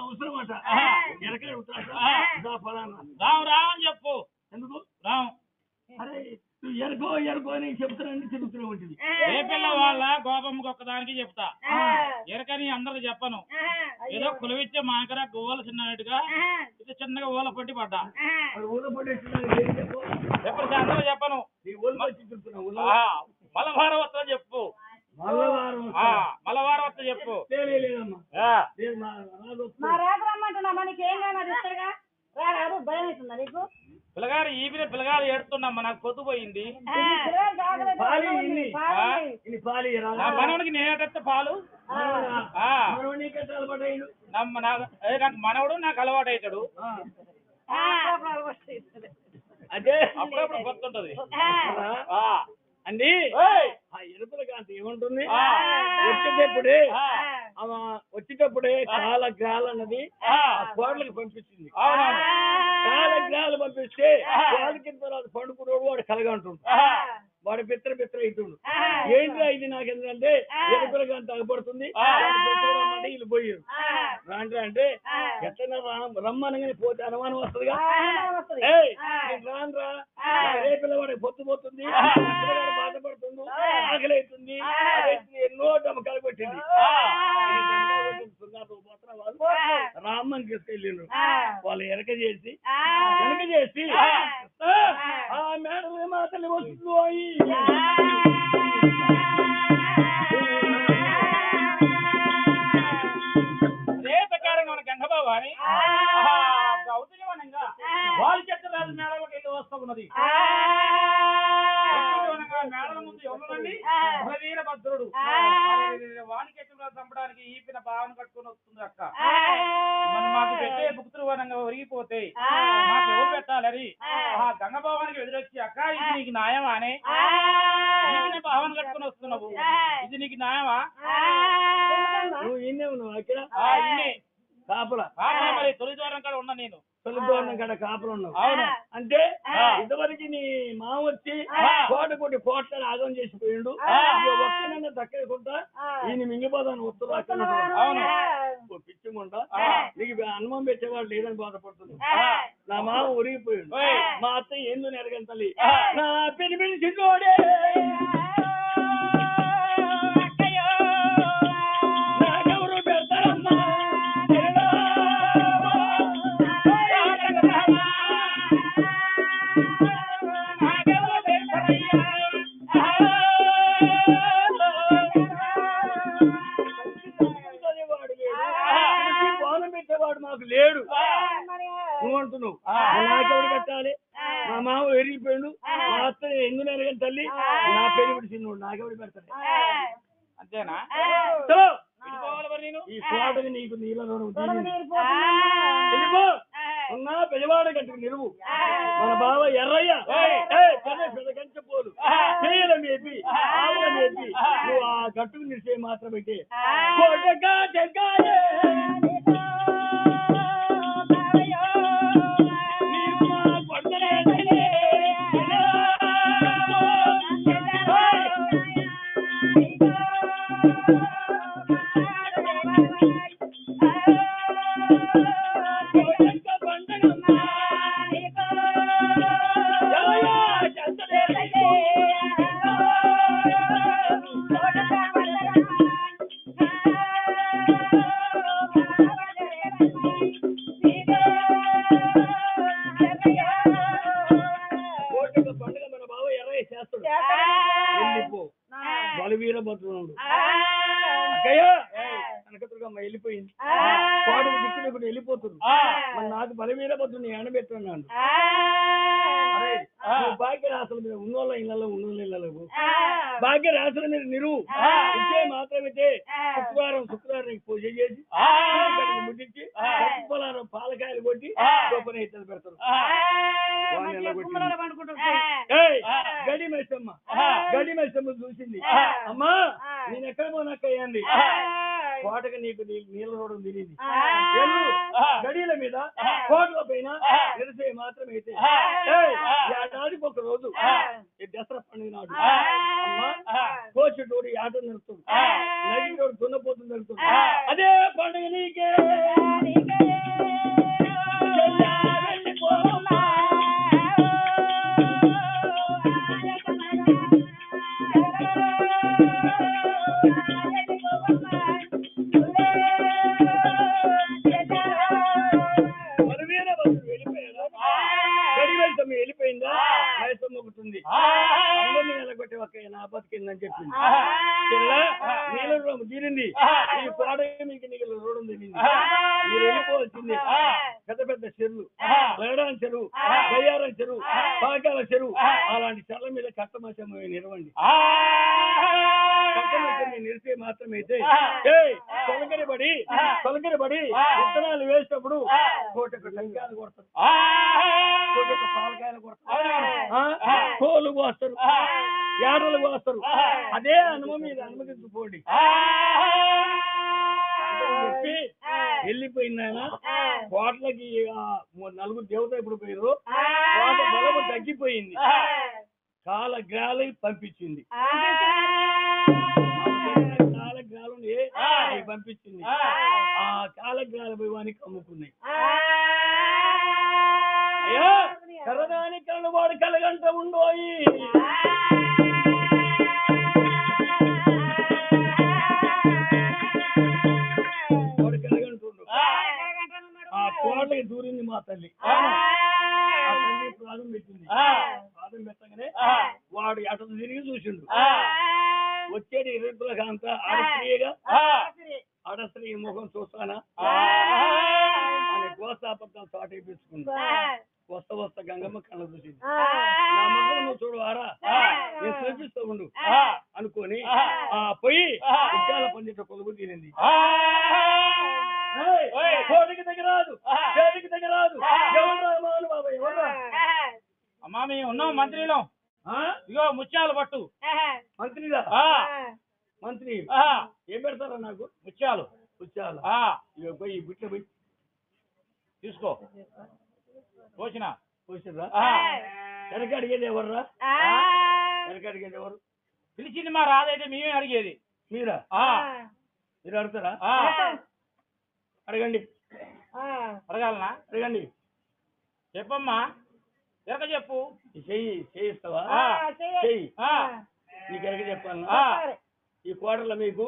అవసరమాట రామ్ రామ్ అని చెప్పు. ఎందుకు రామ్ అరే నువ్వు ఎరకో అని చెప్తానని తిరుగుతున్నా ఉంటుంది. ఏ పిల్ల వాళ్ళ గోపమ్మకి ఒక్కదానికి చెప్తా, ఎరకని అందరికి చెప్పను. ఏదో కులవిచ్చే మాకరా గోవలు చిన్నట్టుగా ఇది చిన్నగా ఊల పట్టి పడ్డా. ఊళ్ళో పడి చెప్పరు అందరూ చెప్పను. మలవారం వస్తా చెప్పు, మలవారం వస్తా చెప్పు. పిల్లగాడు ఈ పిల్లగాడు ఏడుతున్నామ్మా, నాకు పొద్దు పోయింది. మనవడికి నేనెత్తే పాలు నాకు మనవడు నాకు అలవాటు అవుతాడు. అదే అప్పుడప్పుడు పొత్తుంటది అండి. ఎరుపుల కాంతి ఏముంటుంది వచ్చేటప్పుడే కాల అన్నది కోడలకు పంపించింది. కాల పంపిస్తే వాళ్ళకి తర్వాత పండుకున్నాడు వాడు కలగా ఉంటుంది. వాడు బిత్ర అవుతుండు. ఏంటి ఇది నాకు ఎందుకంటే ఎరుపుల కాంతి అగపడుతుంది వీళ్ళు పోయారు. రాండ్రా అంటే ఎట్లా రమ్మనగానే పోతే అనుమానం వస్తుందిగా. రాన్రా ఏ పిల్లవాడికి పొత్తుపోతుంది, బాధపడుతుంది, ఆకలి అవుతుంది, ఎన్నో డమ్మకాలు పెట్టింది. రామ్మని తీసుకెళ్ళిండ్రు. వాళ్ళు వెనక చేసి ఆ మేడం ఏమాతలు వస్తుందో ప్రకారంగా మన గంగబాబు అని గౌతమనంగా వాళ్ళు చెట్టు రాజు మేడలోకి వెళ్ళి వస్తూ ఉన్నది. మేడల ముందు ఎవరండి వీరభద్రుడు వాణికెట్టు చంపడానికి ఈపిన భావన కట్టుకుని వస్తుంది. అక్క మాకు పెట్టే భుక్తులు వనంగా ఒరిగిపోతే మాకు ఎవరు పెట్టాలని ఆ గంగభావానికి ఎదురొచ్చి అక్క ఇది నీకు న్యాయమా అనే ఈపిన భావన కట్టుకుని వస్తున్నావు, ఇది నీకు న్యాయమా? కాపుల మరి తొలి దూరం కాడ ఉన్నా నేను, తొలి దూరం కాడ కాపులు ఉన్నావు. అవును అంటే ఇంతవరకు నీ మామ వచ్చి కోటి కోట్ల ఆగం చేసిపోయిండు. ఒక్కనైనా దక్కకుండా ఈయన మింగిపోదాను వస్తున్నా. అవును పిచ్చిముండా నీకు అనుభవం పెట్టేవాడు లేదని బాధపడుతుంది. నా మామ ఉరిగిపోయిండు. మా అత్త ఏందో ఎరగంతలి నా పెళ్లి చిన్నోడే లేడు. నువ్వు అంటున్నావు నాకెవరు పెట్టాలి? మా మామ ఎరిగిపోయాడు. మా అత్త ఎందుకు ఎరగని తల్లి నా పెళ్లి చిన్నోడు నాకెవరు పెడతాడు? అంతేనా? ఈ కోటకి నీకు నీళ్ళలో ఉన్నా పెద్దవాడ గట్టుకు నిలువు. మన బావ ఎర్రయ్య కంచపోలు చేయల మేపి ఆవుల మేపి నువ్వు ఆ గట్టుకు నిలిచే మాత్రమైతే వీరభద్రుడు కనకదుర్గమ్మ వెళ్ళిపోయింది. కోడలు దిక్కులు వెళ్ళిపోతుంది. మరి నాకు బలవీరభద్రుని ఎండబెట్టున్నాను. భాగ్యరాశుల మీద ఉన్నోళ్ళ ఇళ్లలో ఉన్నోళ్ళ భాగ్యరాశుల మీద నిరువు ఇచ్చే మాత్రమైతే శుక్రవారం పూజ చేసి ముట్టించి పొలారం పాలకాయలు కొట్టి గొప్ప ఇతలు పెడతారు. గడి మైసమ్మ చూసింది. అమ్మా నేను ఎక్కడ పోనక్కయ్యండి కోటకు నీకు నీళ్ళ రోడ్డు తిరిగింది. గడియల మీద కోటల పైన నిరసే మాత్రమైతే ఏడాదికి ఒక రోజు దసరా పండుగ నాడు అమ్మా కోచెటోడు ఆట నడుస్తుంది, నగిటోడు దున్నపోతుంది నడుస్తుంది. అదే పండుగ నీకే మునిగిపోవచ్చింది పెద్ద పెద్ద చెరువులు లేడాన్ చెరువు బయ్యారం చెరువు పాకాల చెరువు అలాంటి చెర్ల మీద కట్టమచ్చం నిలవండి నిలిచే మాత్రమైతే తొలగరిబడి విత్తనాలు వేసినప్పుడు కోటొక్క టెంకాయలు కొడతారు కోటొక్క పాలకాయలు కొడతారు తోలు కోస్తారు యాడలు కోస్తారు అదే అనుభవం మీరు అనుమతించుకోండి చెప్పి వెళ్ళిపోయింది ఆయన కోట్లకి నలుగురు దేవత ఎప్పుడు పోయారు కోట బలము తగ్గిపోయింది కాలగ్రాలు పంపించింది కాలగ్రాలు పంపించింది ఆ కాలగ్రాల భైవానికి అమ్ముకున్నాయి అయ్యా కరదాని కళ్ళు వాడు కలగంట ఉండోయి వాడు కలగంటుండు ఆ కోటకి దూరింది మా తల్లి ప్రాణం పెట్టింది ప్రాణం పెట్టగానే వాడు అటు తిరిగి చూసిండు వచ్చేది రుద్రకాంత ఆడస్త్రీగా ఆడస్త్రీ ముఖం చూస్తానా అని గోసాపత్రం చాటు వేయించుకుంటా వస్తా గంగమ్మ కళ్ళ చూసింది నా ముఖం నువ్వు చూడవారా నేను చూపిస్తూ ఉండు అనుకొని పోయి విద్యాల పండిత కొలుగు తినింది కోడికి దగ్గరాదు చేతికి దగ్గరాదు ఎవరు బాబా ఎవరు అమ్మా మేము ఉన్నాం మంత్రిలో ఇగో ముత్యాలు పట్టు మంత్రిదా మంత్రి ఏం పెడతారా నాకు ముత్యాలు ఇగో పోయి బిట్ల పోయి తీసుకో పోసినా వెనక అడిగేది ఎవర్రా వెనక అడిగేది ఎవరు పిలిచింది మా రాదైతే మేమే అడిగేది మీరా మీరు అడుగుతారా అడగండి అడగాలనా అడగండి చెప్పమ్మా ఎరక చెప్పు చేయిస్తావా చెయ్యి నీకు ఎరక చెప్పాలన్నా ఈ కోటలో మీకు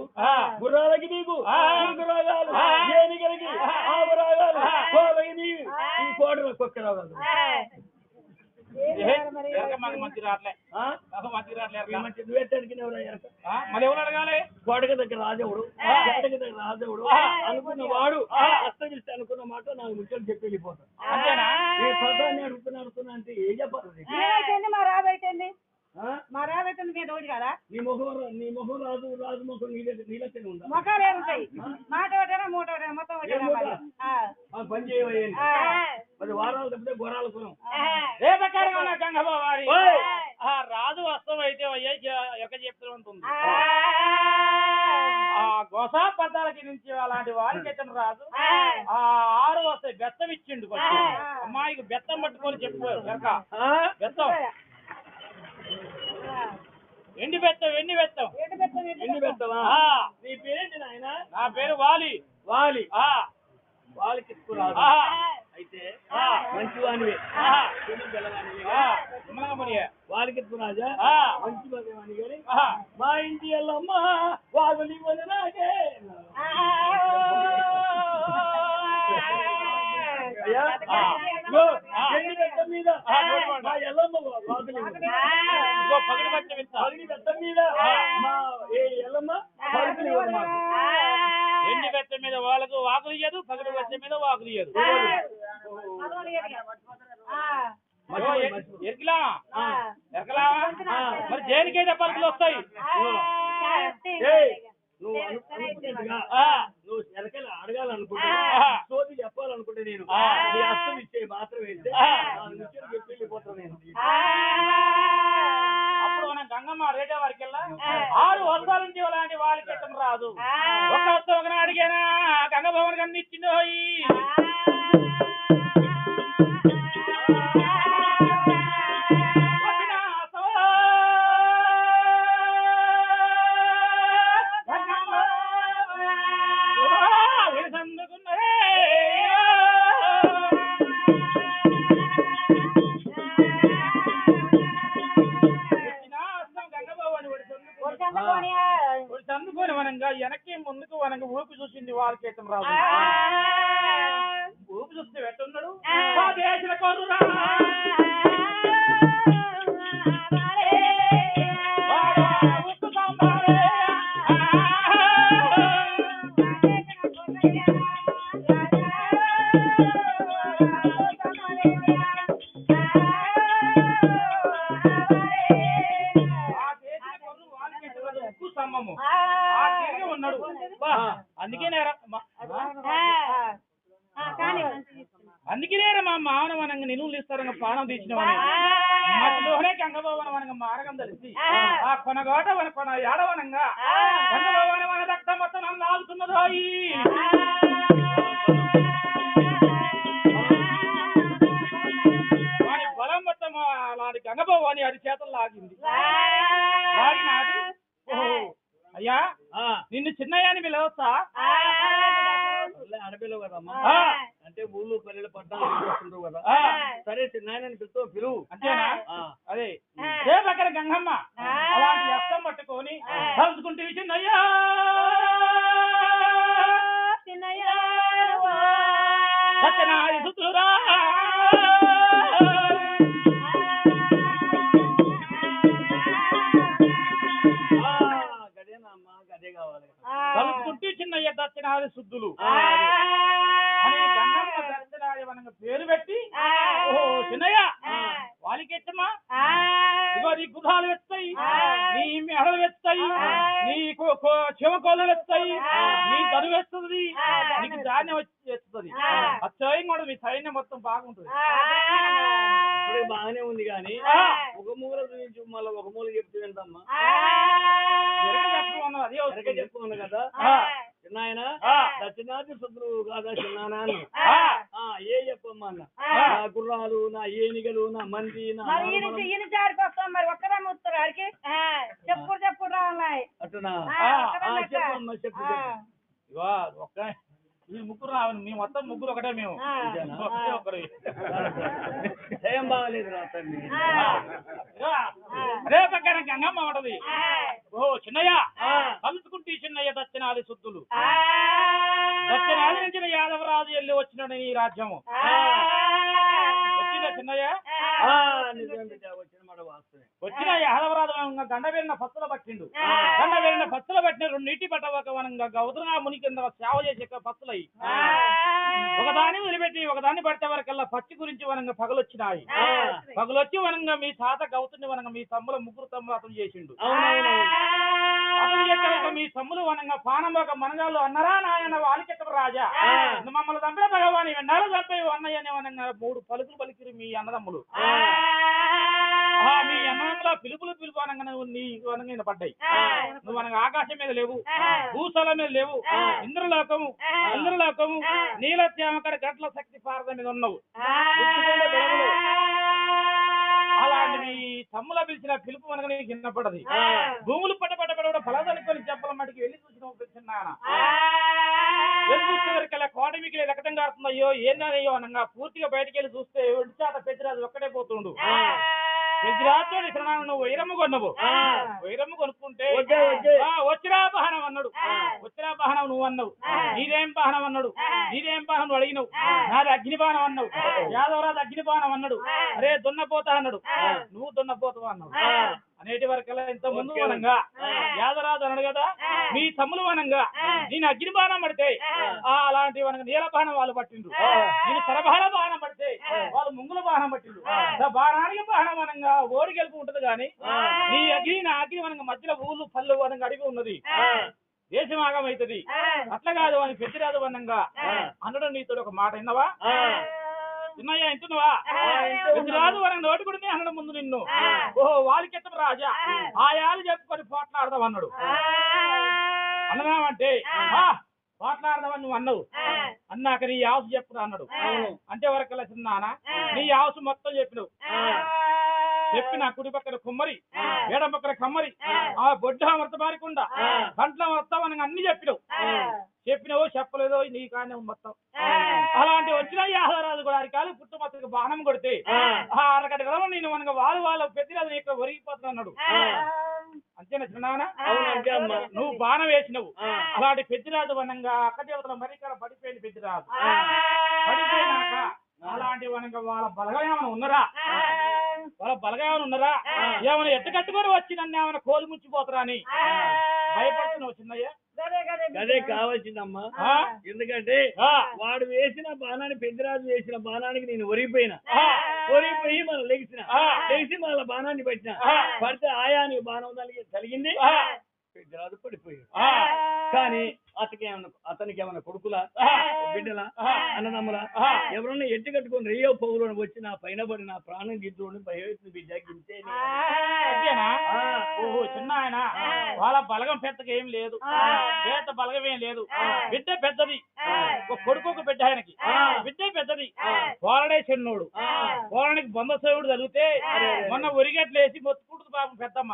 గుర్రాలకి మీకు రాగాలు ఏనిగలకి ఆవు రాగాలు కోలకి నీవు ఈ కోటలో కుక్క రాగాలు మంచి రాట్లే మళ్ళీ ఎవరు అడగాలి కోటకి దగ్గర రాజవుడు కోటకి దగ్గర రాజవుడు అనుకున్న వాడు అస్తమిస్తే అనుకున్న మాట నాకు ముఖ్యం చెప్పి వెళ్ళిపోతాను అంతేనా ఈ ప్రధాన్ని అడుగుతున్నా అంటే ఏం చెప్పాలి మా రాబెట్టింది మీద ఒకటి కదా నీ మొహం రాజు ముఖం నీళ్ళ ఉందా మొఖాలు ఏముంటాయి మాట ఒకటేనా మూట ఒకటేనా మొత్తం పని చేయవయ్యండి మరి వారాలు తప్పితే గొర్రాలు కొనం గంగబాబు రాజు వస్తం అయితే ఎక్క చెప్తూ ఉంటుంది ఆ గోసా పద్దాలకి నుంచి అలాంటి వారికి ఎత్తను రాజు ఆ 6 వస్తాయి బెత్తం ఇచ్చిండు అమ్మాయికి బెత్తం పట్టుకొని చెప్పారు బెత్తం ఎండి బెత్తం ఎన్ని పెడతావా నీ పేరేంటి నాయన నా పేరు వాలి వాళ్ళకి అయితే మంచివానివే వాళ్ళకి రాజా మంచి వాని గాని మా ఇంటి వెళ్ళమ్మ వాగులు ఇవ్వదు నాకే ఎన్ని బెత్తం మీద మా ఎల్లమ్మ వాగులు పగడి బెత్తం మీద మా ఎల్లమ్మ వాగులు ఇవ్వదు మాకు ఎండి బెత్తం మీద వాళ్ళకు వాకులు ఇయ్యదు పగడి బెత్తం మీద వాకులు ఇయ్యదు ఎరకలా మరి దేనికైతే పలుకులు వస్తాయి నువ్వు ఎరకలు అడగాలనుకుంటే సోది చెప్పాలనుకుంటే నేను నీ అస్తం ఇచ్చే మాత్రం వేస్తే చెప్పి వెళ్ళిపోతాను నేను అప్పుడు మనం గంగమ్మ రేటే వారికి 6 వర్షాల నుంచి అలాంటి వాళ్ళకి ఎట్టం రాదు ఒక వస్తా ఒక అడిగానా గంగభవన్ కన్నా ఇచ్చిందో అందుకొని వనంగా వెనక్కి ముందుకు వనంగా ఊపి చూసింది వాళ్ళకి ఎట్టం రాదు ఊపి చూస్తే ఎట్టున్నాడు అందుకనే మా మావన వనంగా నిలువులు ఇస్తారంగా ప్రాణం తీసినవని మధ్యలోనే గంగభవనం వనంగా మార్గం తెలిసి ఆ కొనగోట వన కొన ఏడవనంగా గంగభవనం వన రక్తం మొత్తం నన్ను ఆగుతున్నదో వాని బలం మొత్తం అలాంటి గంగభవాని అడి చేతలు లాగింది లాగినాది. అయ్యా నిన్ను చిన్నయ్యాని పిలవచ్చా? అడవిలో కదమ్మా, అంటే ఊళ్ళు పల్లెలు పట్టణాలు వస్తుంటావు కదా. సరే చిన్నాయనని పిలుస్తూ పిలువు. అంతేనా? అదే దేవకర గంగమ్మ అలాంటి అస్తం పట్టుకొని కలుసుకుంటే చిన్నయ్యా సత్యనారాయణ సుతురా గదేనమ్మా, గదే కావాలి. కలుసుకుంటే చిన్నయ్య దక్షిణాది శుద్ధులు అని గంగమ్మ దక్షిణాది వనంగా పేరు పెట్టి ఓహో చిన్నయ్య వాలికెచ్చమ్మా ఇగో నీ గుధాలు వెచ్చాయి, నీ మెడలు వెచ్చాయి, నీ చెమకోలు వెచ్చాయి, నీ దరు వేస్తుంది, నీకు ధాన్యం వచ్చేస్తుంది. అచ్చయం కూడా మీ సైన్యం మొత్తం బాగుంటుంది. ఇప్పుడు బాగానే ఉంది కానీ ఒక మూల గురించి మళ్ళీ ఒక మూల చెప్తుందమ్మా. అదే చెప్పుకున్నా కదా చిన్నాయన దక్షిణాది శుద్ధులు కాదా చిన్నానా ఏ చెప్పమ్మా అన్న. నా గుర్రాలు, నా ఏనిగలు, నా మంది, మరి ఒక్కదా ముస్తారు ఆడికి చెప్పుడు చెప్పుడు రావాలి అటునా చెప్పమ్మా చెప్పు. ఇవా ఒక్క ఈ ముగ్గురు రావాలి, మీ మొత్తం ముగ్గురు ఒకటే మేము ఒకరు ఏం బాగాలేదు రా తల్లి. అదే ప్రకార గంగమ్మ ఉంటది. ఓ చిన్నయ్య కలుసుకుంటే చిన్నయ్య దక్షిణాది శుద్ధులు దక్షిణాది నుంచి యాదవరాజు వెళ్ళి వచ్చినాడు ఈ రాజ్యము. వచ్చిన చిన్నయ్య వచ్చిన యాదవరాజు గండ వెళ్ళిన పత్తుల పట్టిండు. గండ వెళ్ళిన పత్తుల పట్టిన రెండు నీటి పట్టవక వనంగా గౌతమ ముని కింద సేవ చేసే పత్తులయ్యి ఒకదాన్ని వదిలిపెట్టి ఒకదాన్ని పడితే వరకల్లా పచ్చి గురించి వనంగా పగలొచ్చినాయి. పగలొచ్చి వనంగా మీ తాత గౌతుని వనంగా మీ తమ్ముల ముగ్గురు తమ్ములు అతను చేసిండు. అతను చేసాక మీ తమ్ములు వనంగా పానం ఒక మనగాళ్ళు అన్నరా నాయన వాలికెత్తరు రాజా మమ్మల్ని చంపిన భగవాని వెండాలు చంపే అన్నయ్యనే వనంగా 3 పలుకులు పలికిరు మీ అన్నదమ్ములు. మీ అన్నదమ్ముల పిలుపులు పిలుపు అనగా నువ్వు నీ వనంగా పడ్డాయి. నువ్వు అనగా ఆకాశం మీద లేవు, భూస్థలం మీద లేవు, ఇంద్రలోకము నీలత్యామకర గట్ల శక్తి పారద మీద ఉన్నావు. అలాంటి మీ తమ్ముల పిలిచిన పిలుపు మనకు నీకు విన్నపడది. భూములు పట్టపట్ట ఫలదనుకొని చెప్పల మటుకు వెళ్ళి చూసిన వెళ్ళి చూసే వరకల్లా కోట మీకు రకటం కారుతుందయ్యో ఏందయ్యో అనగా పూర్తిగా బయటకు వెళ్ళి చూస్తే ఒడిచాత పెద్దరాజు ఒక్కడే పోతుండు. పెద్దరాజు నువ్వు వైరమ్మ కొన్నావు. వైరమ్మ కొనుక్కుంటే వచ్చిరా బాహనం అన్నాడు. వచ్చిరా బాహనం నువ్వు అన్నావు. నీదేం బాహనం అన్నాడు. నీదేం బాహనం నువ్వు అడిగినావు. నాది అగ్నిబాణం అన్నావు. యాదవరాజు అగ్నిబాణం అన్నాడు. అరే దున్నపోతా అన్నాడు. నువ్వు దున్నపోతావు అన్నావు. అనేటి వరకల్లా ఇంత ముందు వనంగా యాదవరాజు అన్నాడు కదా మీ తమ్ములు వనంగా నేను అగ్నిబాణం పడితే అలాంటి వనంగా నీల బాణం వాళ్ళు పట్టిండ్రు. నేను సరబాల బాణం పడితే వాళ్ళు ముంగుల బాణం పట్టిండ్రు. బాణానికి బాణం వనంగా ఓడి గెలుపు ఉంటది కానీ నీ అగ్ని నా అగ్ని వనంగా మధ్యలో ఊళ్ళు పళ్ళు వనంగా అడిగి ఉన్నది. దేశమాగం అవుతుంది. అట్లా కాదు అని పెద్దరాజు వనంగా అనడం నీతో ఒక మాట విన్నవా చిన్నయ్య వింటున్నావా? పెద్దరాజు వనంగా నోటి కూడా అనడం ముందు నిన్ను ఓహో వాలికెత్తు రాజా ఆయాలు చెప్పుకొని పోట్లాడదాం అన్నాడు. అన్నదామంటే పోట్లాడదామని నువ్వు అన్నావు. అన్నాక నీ యావసు చెప్పురా అన్నాడు. అంటే వరకల్లా చిన్నానా నీ యావసు మొత్తం చెప్పినావు. చెప్పి నా కుడి పక్కన కుమ్మరి ఎడం పక్కన కమ్మరి ఆ బొడ్డ మర్త మారకుండా కంట్లో వస్తామని అన్ని చెప్పినావు చెప్పలేదో నీ కానీ మొత్తం. అలాంటి వచ్చిన యాదవరాజు కూడా అరికాలు పుట్టుమత్తకు బాణం కొడితే అరగటి గల నేను మనకు వాళ్ళ పెద్దరాజు ఇక్కడ ఒరిగిపోతున్నాడు. అంతేనా చిన్నానా? నువ్వు బాణం వేసినవు. అలాంటి పెద్దరాజు వనంగా అక్కదేవతల మరికాల పడిపోయింది. పెద్దరాజు పడిపోయినాక అలాంటి వనంగా వాళ్ళ బలగా ఏమైనా ఉన్నారా? వాళ్ళ బలగా ఏమైనా ఉన్నారా? ఏమైనా ఎట్టు కట్టుకొని వచ్చి నన్ను ఏమైనా కోలు ముచ్చిపోతారా అని భయపడుతున్నావు చిన్నయ్య. అదే కావాల్సిందమ్మా. ఎందుకంటే వాడు వేసిన బాణాన్ని పెద్దరాజు వేసిన బాణానికి నేను ఒరిగిపోయినా ఒరిగిపోయి మనం లెగిసి మళ్ళీ బాణాన్ని పెట్టిన పడితే ఆయానికి బాణం దానికి కలిగింది. పెద్దరాజు పడిపోయాడు. కానీ అతనికి ఏమన్నా కొడుకులా బిడ్డలా అన్నదమ్ములా ఎవరన్నా ఎట్టి కట్టుకుని రేయో పౌరులను వచ్చి నా పైన పడి నా ప్రాణం గిద్దుని భయవేస్తుంది బిడ్డ గింతే చిన్న ఆయన వాళ్ళ బలగం పెద్దగా ఏం లేదు, పేద బలగం ఏం లేదు. బిడ్డ పెద్దది, కొడుకు ఒక బిడ్డ ఆయనకి బిడ్డే పెద్దది. పోలడే చిన్నోడు, పోలడానికి బొందసేవుడు జరిగితే మొన్న ఒరిగట్లేసి మొత్తుకుంటుంది పాపం పెద్దమ్మ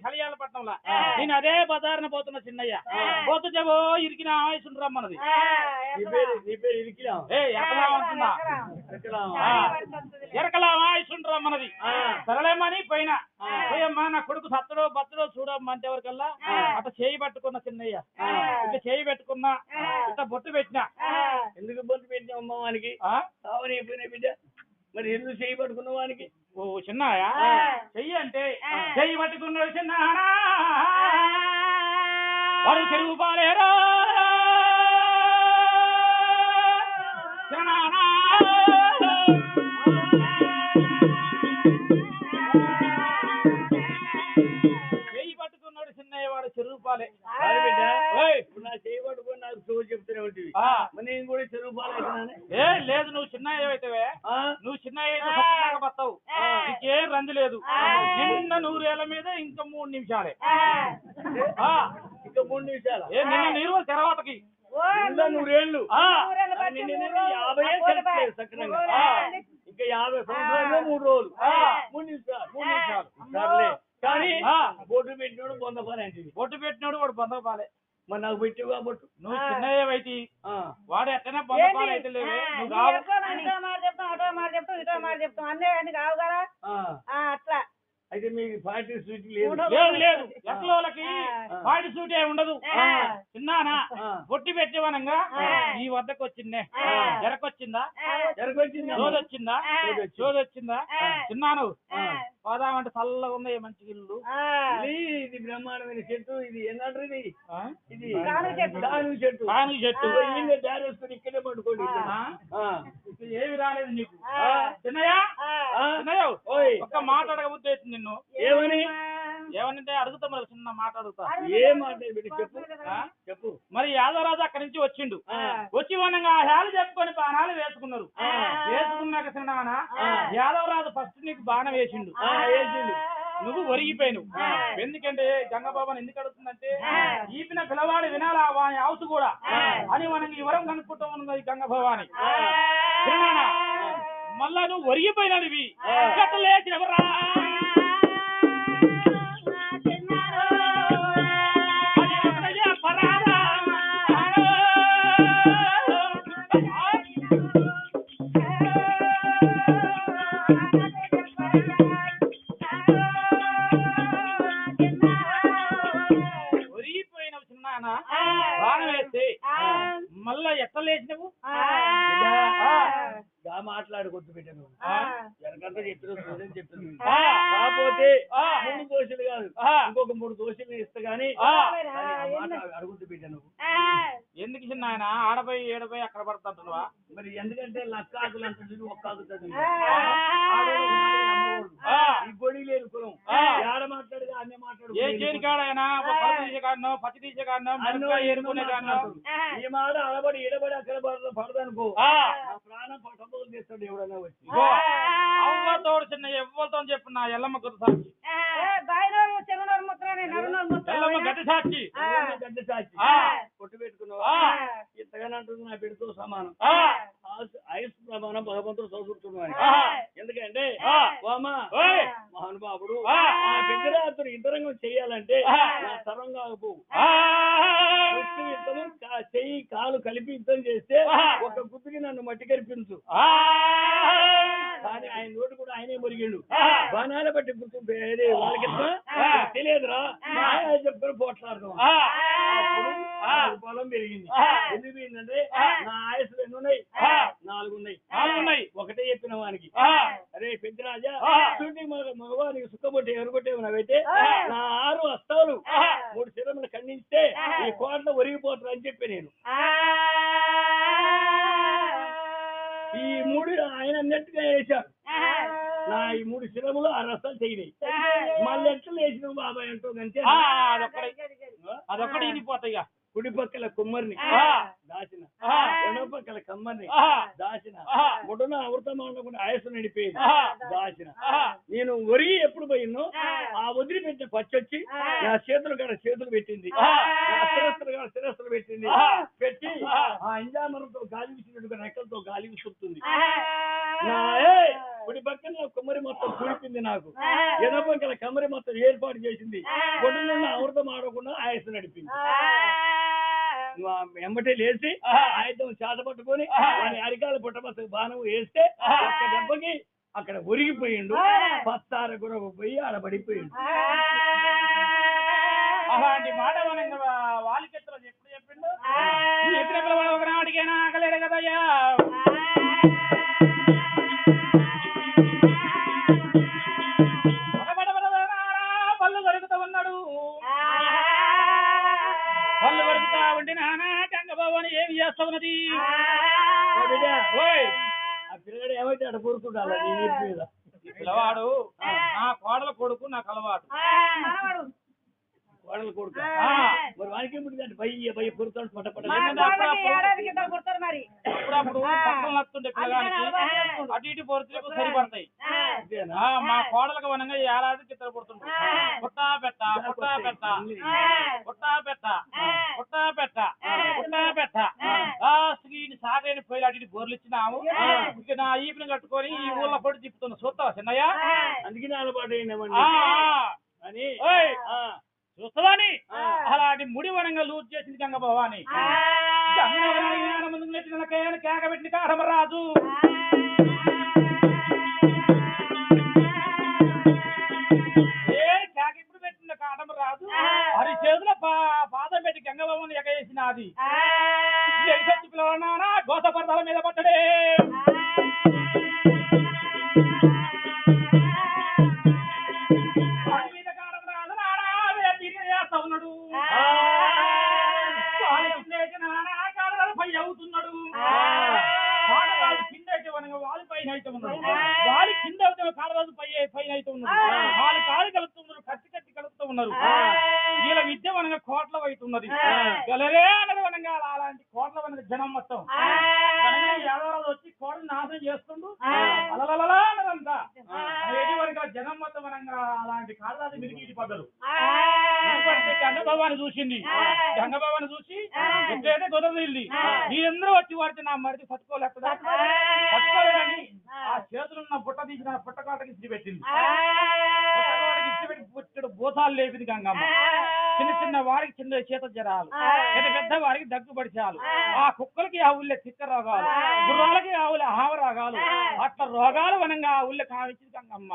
కళ్యాణపట్నంలో. నేను అదే బజారున పోతున్నా చిన్నయ్య, పోతు చెబో ఇరికిన ఆయుషుని రమ్మన్నది. ఎరకలా ఆయుషుని రమ్మన్నది. సరళేమని పైన పోయమ్మా నా కొడుకు సత్తడో బత్తడో చూడమ్మా అంటే ఎవరికల్లా అట్లా చేయి పట్టుకున్న చిన్నయ్య, ఇట్లా చేయి పెట్టుకున్నా, ఇట్లా బొట్టు పెట్టినా. ఎందుకు బొట్టు పెట్టినా అమ్మ వానికి అయిపోయినా బిడ్డ? మరి ఎందుకు చేయి పట్టుకున్న వానికి? ఓ చిన్నయ్య చెయ్యి అంటే చెయ్యి పట్టుకున్నాడు చిన్న వాడు చెరువు పాలేరా చెయ్యి పట్టుకున్నాడు చిన్నయ్య వాడు చెరువు పాలే. నా చేయి పట్టుకుని నాకు చోటు చెప్తూనే ఉంటుంది, నేను కూడా చెరువు పాలు అవుతున్నానే. ఏ లేదు, నువ్వు చిన్నయ్య అయితేవే, నువ్వు చిన్నయ్య అయితే బతావు, నీకేం రంది లేదు. నిన్న 100 ఏళ్ల మీద ఇంకా 3 నిమిషాలే, ఇంకా 3 నిమిషాలు. నిన్న నీరు తర్వాతకి 100 ఏళ్ళు 50 సక్రంగా ఇంకా 50 సంవత్సరాలు 3 రోజులు 3 నిమిషాలు సర్లే. కానీ బొట్టు పెట్టినోడు బొంద పాలే అంటే బొట్టు పెట్టినోడు వాడు బొంద పాలే. మరి నాకు పెట్టు కాబట్టి నువ్వు చిన్నయ్యవైతే వాడు ఎట్టనే బొంద పాలు అయితే లేవే. నువ్వు కావు చెప్తాం అన్నీ అన్ని కావు కదా అట్లా. అయితే మీకు పార్టీ సూట్ లేదు? లేదు, ఎక్కలకి పార్టీ సూట్ ఏ ఉండదు. చిన్నానా బొట్టి పెట్టేవనంగా ఈ వద్దకు వచ్చిందే, ఎరకొచ్చిందా చోదొచ్చిందా చోదొచ్చిందా చిన్నాను పోదామంటే చల్లగా ఉంది మంచి ఇల్లు. ఇది బ్రహ్మాండమైన చెట్టు, ఇది ఏంటంటారు ఇది? ఇది దాని చెట్టు దారేసుకుని ఇక్కడే పట్టుకోండి. ఏమి రాలేదు నీకు చిన్నయ్య? చిన్నయ్య ఒక్క మాట అడగబుద్ధి అవుతుంది నిన్ను. ఏమనంటే అడుగుతా, మరి చిన్న మాట అడుగుతా. ఏ మాట చెప్పు. మరి యాదవరాజు అక్కడి నుంచి వచ్చిండు, వచ్చి వనంగా హ్యాలు చెప్పుకొని బాణాలు వేసుకున్నారు. వేసుకున్నాక చిన్న యాదవరాజు ఫస్ట్ నీకు బాణం వేసిండు, నువ్వు ఒరిగిపోయావు. ఎందుకంటే గంగబాబాని ఎందుకు అడుగుతుందంటే ఈపిన పిల్లవాడు వినాలా వాని హౌస్ కూడా అని మనకి వివరం కనుక్కుంటూ ఉన్నది గంగబాబాని. మళ్ళా నువ్వు ఒరిగిపోయినవి లేచినవరా ఒరిగిపోయినవు చిన్న బాణం వేస్తే మళ్ళా ఎట్లా లేచినవు? మాట్లాడు కొట్టు పెట్టాను వెనకంతా చెప్తున్నాను కాకపోతే 3 దోశలు కాదు, ఇంకొక 3 దోశలు ఇస్తా గానీ అడుగుతూ పెట్టాను. ఎందుకు చిన్న ఆయన ఆడపోయి ఏడపోయి అక్కడ పడుతుంటున్నావా? మరి ఎందుకంటే లక్క ఆకులు అంటుంది, ఒక్క ఆకుతుంది. ఈ గొడి లేని కులం ఆడ మాట్లాడు అన్నీ మాట్లాడు. ఏ చేని కాడైనా తీసే కాడనో పచ్చి తీసే కాడనో ఏరుకునే కాడనో ఈ మాట అడబడి ఎడబడి అక్కడ పడదనుకో ప్రాణం పట్టబోలు చేస్తాడు ఎవడన్నా వచ్చి. అవ్వతోడు చిన్న ఎవ్వరితో చెప్పు నా ఎల్లమ్మ గుర్తు సాక్షి, ఎల్లమ్మ గడ్డి సాక్షి, గడ్డి సాక్షి కొట్టు పెట్టుకున్నావా? ఇంతగానే అంటుంది నా బిడ్డతో సమానం. ఆయుష్ ప్రమాణం భగవంతుడు చదువుతున్నాను. ఎందుకంటే మహానుభావుడు బిడ్డరాత్రులు ఇంతరంగం చెయ్యాలంటే నా తరం కాకపోవు. యుద్ధము చెయ్యి కాలు కలిపి యుద్ధం చేస్తే ఒక గుద్దుకి నన్ను మట్టి కనిపించు. కానీ ఆయన నోటి కూడా ఆయనే మురిగిండు. బాణాల బట్టి గుర్తు వాళ్ళకి తెలియదురా చెప్పుకొని పోట్లాడదాం. పొలం పెరిగింది. ఎందుకు ఏంటంటే నా ఆయుస్సులు ఎన్ని ఉన్నాయి? 4 ఉన్నాయి. ఒకటే చెప్పిన వానికి అరే పెద్దరాజా చూడండి మగవానికి సుక్కబొట్టి ఎవరుకొట్టేమన్నావైతే నా 6 హస్తాలు 3 శిరములు ఖండిస్తే ఈ కోటలో ఒరిగిపోతారు అని చెప్పి నేను ఈ 3 ఆయన అన్నట్టుగా వేశాడు. నా ఈ 3 శిరములు ఆ రసాలు తెగినాయి మళ్ళీ ఎట్లా లేచిన బాబాయ్ అంటూ అంతే అదొక్కటి ఇనిపోతాయి కుడి పక్కల కుమ్మరిని దాచిన ఎడమ పక్కల కమ్మరిని దాచిన ముడన అమృతమానకుండా ఆయుసు నడిపోయింది దాచిన నేను ఒరిగి ఎప్పుడు పోయినో ఆ వదిలి పెట్టిన పచ్చొచ్చి నా చేతులు కాడ చేతులు పెట్టింది నా శిరస్సులు కాడ శిరస్సులు పెట్టింది పెట్టి ఆ ఇంజామరంతో గాలి విసినట్టుగా రెక్కలతో గాలి విసురుతుంది నా కుడి పక్కన కుమ్మరి మొత్తం కూడిపింది నాకు ఎడమ పక్కల కమ్మరి మొత్తం ఏర్పాటు చేసింది పొడున్న అమృతం ఆడకుండా ఆయుసు నడిపింది వెంబటే లేచి ఆయుధం చేత పట్టుకొని వాని అరికాల పుట్టమసకు బాణం వేస్తే ఒక్క దెబ్బకి అక్కడ ఒరిగిపోయిండు పత్తార కూడా పోయి ఆడ పడిపోయిండు అలాంటి మాట మనం వాలికెత్తలో ఎప్పుడు చెప్పిండు చెప్పిన పిల్లవాడు ఒకనాటికైనా ఆగలేడు కదయ్యా పళ్ళు దొరుకుతా ఉన్నాడు పళ్ళు దొరుకుతా ఉంటే నానా గంగబాబు ఏమి చేస్తా ఉన్నది ఆ పిల్లగాడు ఏమైతే అక్కడ కూరుకుంటాడు పిల్లవాడు నా కోడల కొడుకు నాకు అలవాటు కోడలు కొడుకు మరి వానికి ఏమిటి భయ్య పురుతాడు పట్టపడ అప్పుడప్పుడు పక్కన నచ్చుండే పిల్లగానికి అటు ఇటు పొరుతులకు సరిపడతాయి మా కోడలకు వనంగా ఏడాది చిత్ర పుడుతుంటారు పుట్టా పెట్ట పుట్టా పెట్ట పుట్టా పెట్ట పుట్టా పెట్ట పుట్టా పెట్ట లాస్ట్కి సాగైన పోయి అటు ఇటు బోర్లు ఇచ్చినాము ఇక నా ఈపిని కట్టుకొని ఈ ఊళ్ళో పొడి తిప్పుతున్నా చూస్తావా చిన్నయ్య అందుకనే అలవాటు అని చూస్తావని అలాంటి ముడి వనంగా లూజ్ చేసింది గంగ భవాని ముందు నెట్టిన కేక పెట్టిన కాడమరాజు కేక ఇప్పుడు పెట్టిన కాడమరాజు అది చేతుల పాదం పెట్టి గంగ భవాని ఎగేసినది ఎగసొచ్చి పిల్లవన్నా గోసపర్దాల మీద పట్టడే అవుతున్నాడు వాలి పైన అయితే ఉన్నాడు వాలి కింద అయితే కాడరాజు పైన అయితే ఉన్నాడు వాళ్ళు కాలు కలుపుతున్నారు కత్తి కత్తి కలుపుతూ ఉన్నారు వీళ్ళ విద్య వనంగా కోట్ల అవుతున్నది గలరే అన్నది వనంగా అలాంటి కోట్ల వనంగా జనం మొత్తం యాదవరాజు వచ్చి కోటను నాశనం చేస్తుండు అలలలా అన్నదంతా ఏది వరకు జనం మొత్తం వనంగా అలాంటి కాడరాజు మిరిగి పడ్డరు గంగబాబాని చూసింది గంగబాబాని చూసి ఎట్లయితే కుదరదిల్లి మీరందరూ వచ్చి వాడితే నా మరిది పట్టుకోలేకుండా పట్టుకోలేదని ఆ చేతులున్న బుట్ట తీసిన పుట్టకాటకి ఇచ్చి పెట్టింది పుట్టకాటకి ఇచ్చి పెట్టి పుట్టడు బోసాలు లేపింది గంగమ్మ చిన్న చిన్న వారికి చిన్న చేత జ్వరాలు పెద్ద పెద్ద వారికి దగ్గు పడిచాలు ఆ కుక్కలకి ఆ ఊళ్ళో చిక్క రోగాలు గుర్రాలకి ఆ ఊళ్ళో హావ రోగాలు అట్లా రోగాలు వనంగా ఆ ఊళ్ళో కావించింది గంగమ్మ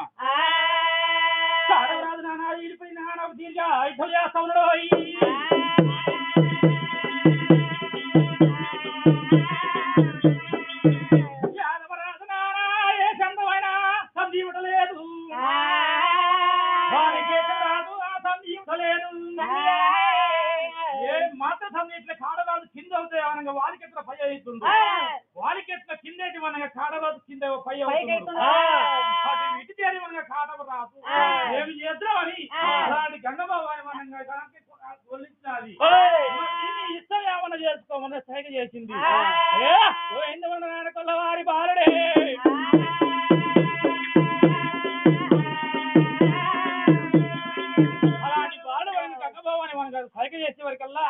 రాజు నాన్న ఈడిపోయి నాన్న దీర్ఘ ఐదు చేస్తా ఉన్నాడు యాదవరాజు నాన్న ఏ చందమైనా సందీవుడలేదు రాజు ఆ సందీవుడలేదు ఏ మాత్ర సందీట్లో కాడరాజు కింద అవుతాయి అనగా వాలికెట్ల పై అవుతుంది వాలికెట్ల కిందేటి మనగా కాడరాజు కింద పై అవుతుంది ఇటు చేరి మనగా కాడవరాజు ఏమి చేద్దామని అలాంటి గంగబాబాయి మనంగా వల్లించినది ఇష్టం ఏమన్నా చేసుకోమన్నా సైగ చేసింది నాడకొల్ల వారి బాలుడే అలాంటి బాలు గంగబాబాని మనకు సైగ చేసే వరకల్లా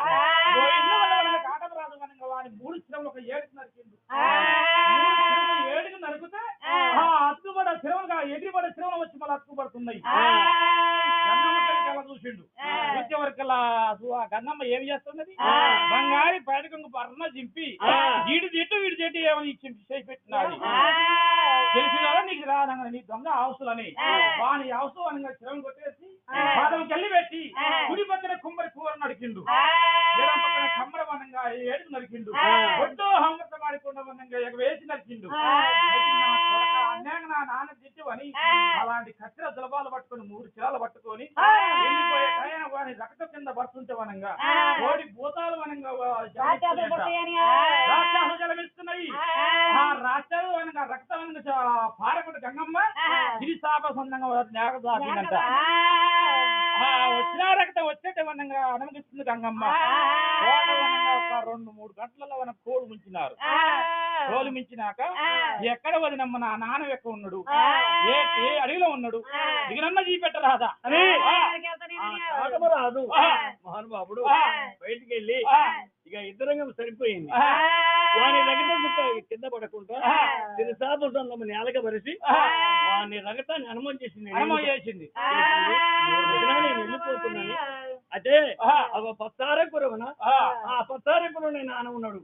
కాటమరాజు మనగా వారి 3 శ్రమలు ఒక 7 నరికింది 7 నరికితే ఆ అతుకుబడ శ్రమలుగా ఎగిరిపడ శ్రమలు వచ్చి మళ్ళీ అతుకుపడుతున్నాయి గంగమ్మ చూసిండు వచ్చే వరకల్లా గంగమ్మ ఏమి చేస్తున్నది బంగారి బయటకు పర్ణ చింపి వీడి చెట్టు ఏమని చేసి పెట్టినది తెలిసినా నీకు రాదంగా నీ దొంగ హౌసులని వాని హౌసు అనగా శ్రమ కొట్టేసి పాదం కెళ్ళి పెట్టి కుడి పక్కన కుమ్మరి కూర నడికిండు ఎడం పక్కన కమ్మర వనంగా 7 నరికిండు ఒడ్డు హంగత మాడికొండ వనంగా వేసి నరికిండు అన్యాయంగా నా నాన్న తిట్టువని అలాంటి కచ్చిర జలబాలు పట్టుకొని 3 చిరాలు పట్టుకొని వెళ్ళిపోయే టైం వాని రక్త కింద పడుతుంటే వనంగా కోడి భూతాలు వనంగా రాక్షసు జలమిస్తున్నాయి ఆ రాక్షసు వనంగా రక్త వనంగా పారకుడు గంగమ్మ గిరిశాప సొంతంగా లేకసాగిందంట. వచ్చిన రక్తం వచ్చేట వనంగా అనుమతిస్తుంది గంగమ్మ. ఒక 2-3 గంటలలో మన కోలు మించినారు. కోలు మించినాక ఎక్కడ వదినమ్మ నా నాన్న ఎక్కడ ఉన్నాడు, ఏ అడవిలో ఉన్నాడు, దిగనన్న చూపెట్టరాదా అని రాదు మహానుభావుడు బయటికి వెళ్ళి ఇక ఇద్దరంగం సరిపోయింది. వాని రగత కింద పడకుండా తిరుసాపం నేలక పరిచి వాని రగతాన్ని అనుమతి చేసింది. నేను వెళ్ళిపోతున్నాను అంటే ఒక పత్తారకురవన ఆ పత్తారకురు నేను నాన్న ఉన్నాడు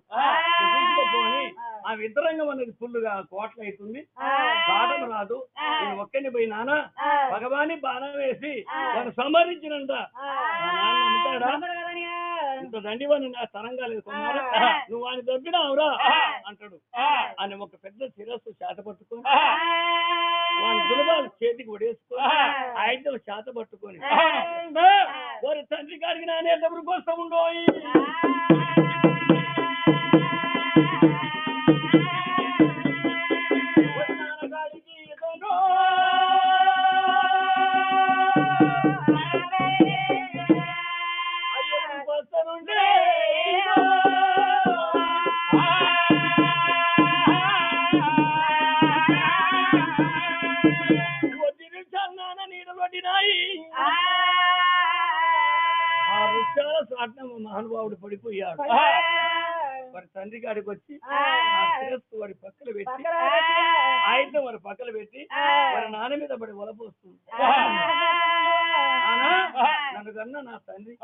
పోని ఆ విద్దరంగం అనేది ఫుల్లుగా కోట్ల అవుతుంది. పాఠం రాదు. నేను ఒక్కని పోయి నాన్న భగవాని బాణం వేసి వాడు సంహరించినంత నాన్న అమ్ముతాడా ఇంత దండివాని నా తరంగా లేదు కొన్నారా నువ్వు వాడిని దొబ్బినావురా అంటాడు. అని ఒక పెద్ద శిరస్సు చేత పట్టుకొని వాని దులబాలు చేతికి ఒడేసుకొని ఆయుధాలు చేత పట్టుకొని వారి తండ్రి గారికి నానే డబ్బులు కోసం ఉండోయి మహానుభావుడు పడిపోయాడు. వారి తండ్రి గారికి వచ్చి వాడి పక్కన పెట్టి ఆయుధం వారి పక్కన పెట్టి వారి నాన్న మీద పడి వలపోస్తుంది. నన్ను కన్నా నా తండ్రి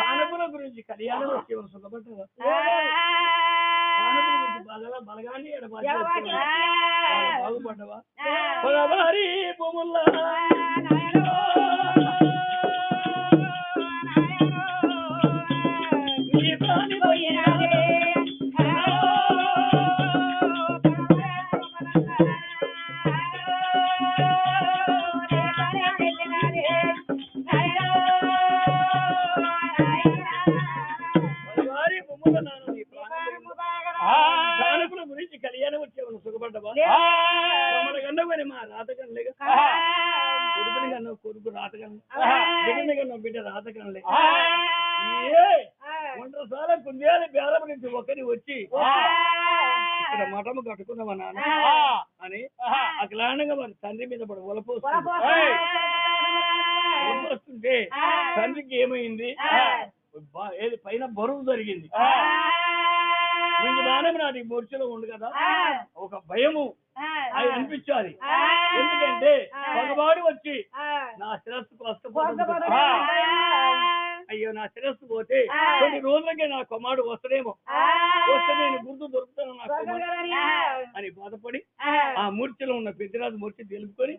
కానుపుల గురించి కళ్యాణం వచ్చి సుఖపడ్డా కానుపుల గురించి బలగాన్ని బాగుపడ్డవా భారీ భూముల్లా గురించి కళ్యాణం వచ్చేవాళ్ళు సుఖపడ్డవా మన కన్నా మా రాతకనలే కొడుకుని కన్నా కొడుకు రాతకనలే బిడ్డని కన్నా బిడ్డ రాతకనలే ఒంటరిసాల కుందేలు బేరం నుంచి ఒకరి వచ్చి ఇక్కడ మఠము కట్టుకున్నావా నాన్న అని అఖిలాండంగా వారి తండ్రి మీద పడి ఒలపోస్తుంటే తండ్రికి ఏమైంది ఏది పైన బరువు జరిగింది. ముందు బాణం నాటి మూర్చలో ఉండు కదా ఒక భయము అది అనిపించాలి. ఎందుకంటే మగవాడు వచ్చి నా శిరస్సు అయ్యో నా శిరస్సు పోతే కొన్ని రోజులకే నా కుమారుడు వస్తాడేమో వస్తే నేను గుర్తు దొరుకుతాను నా కుమారుడు అని బాధపడి ఆ మూర్ఛలో ఉన్న పెద్దరాజు మూర్ఛ తెలుపుకొని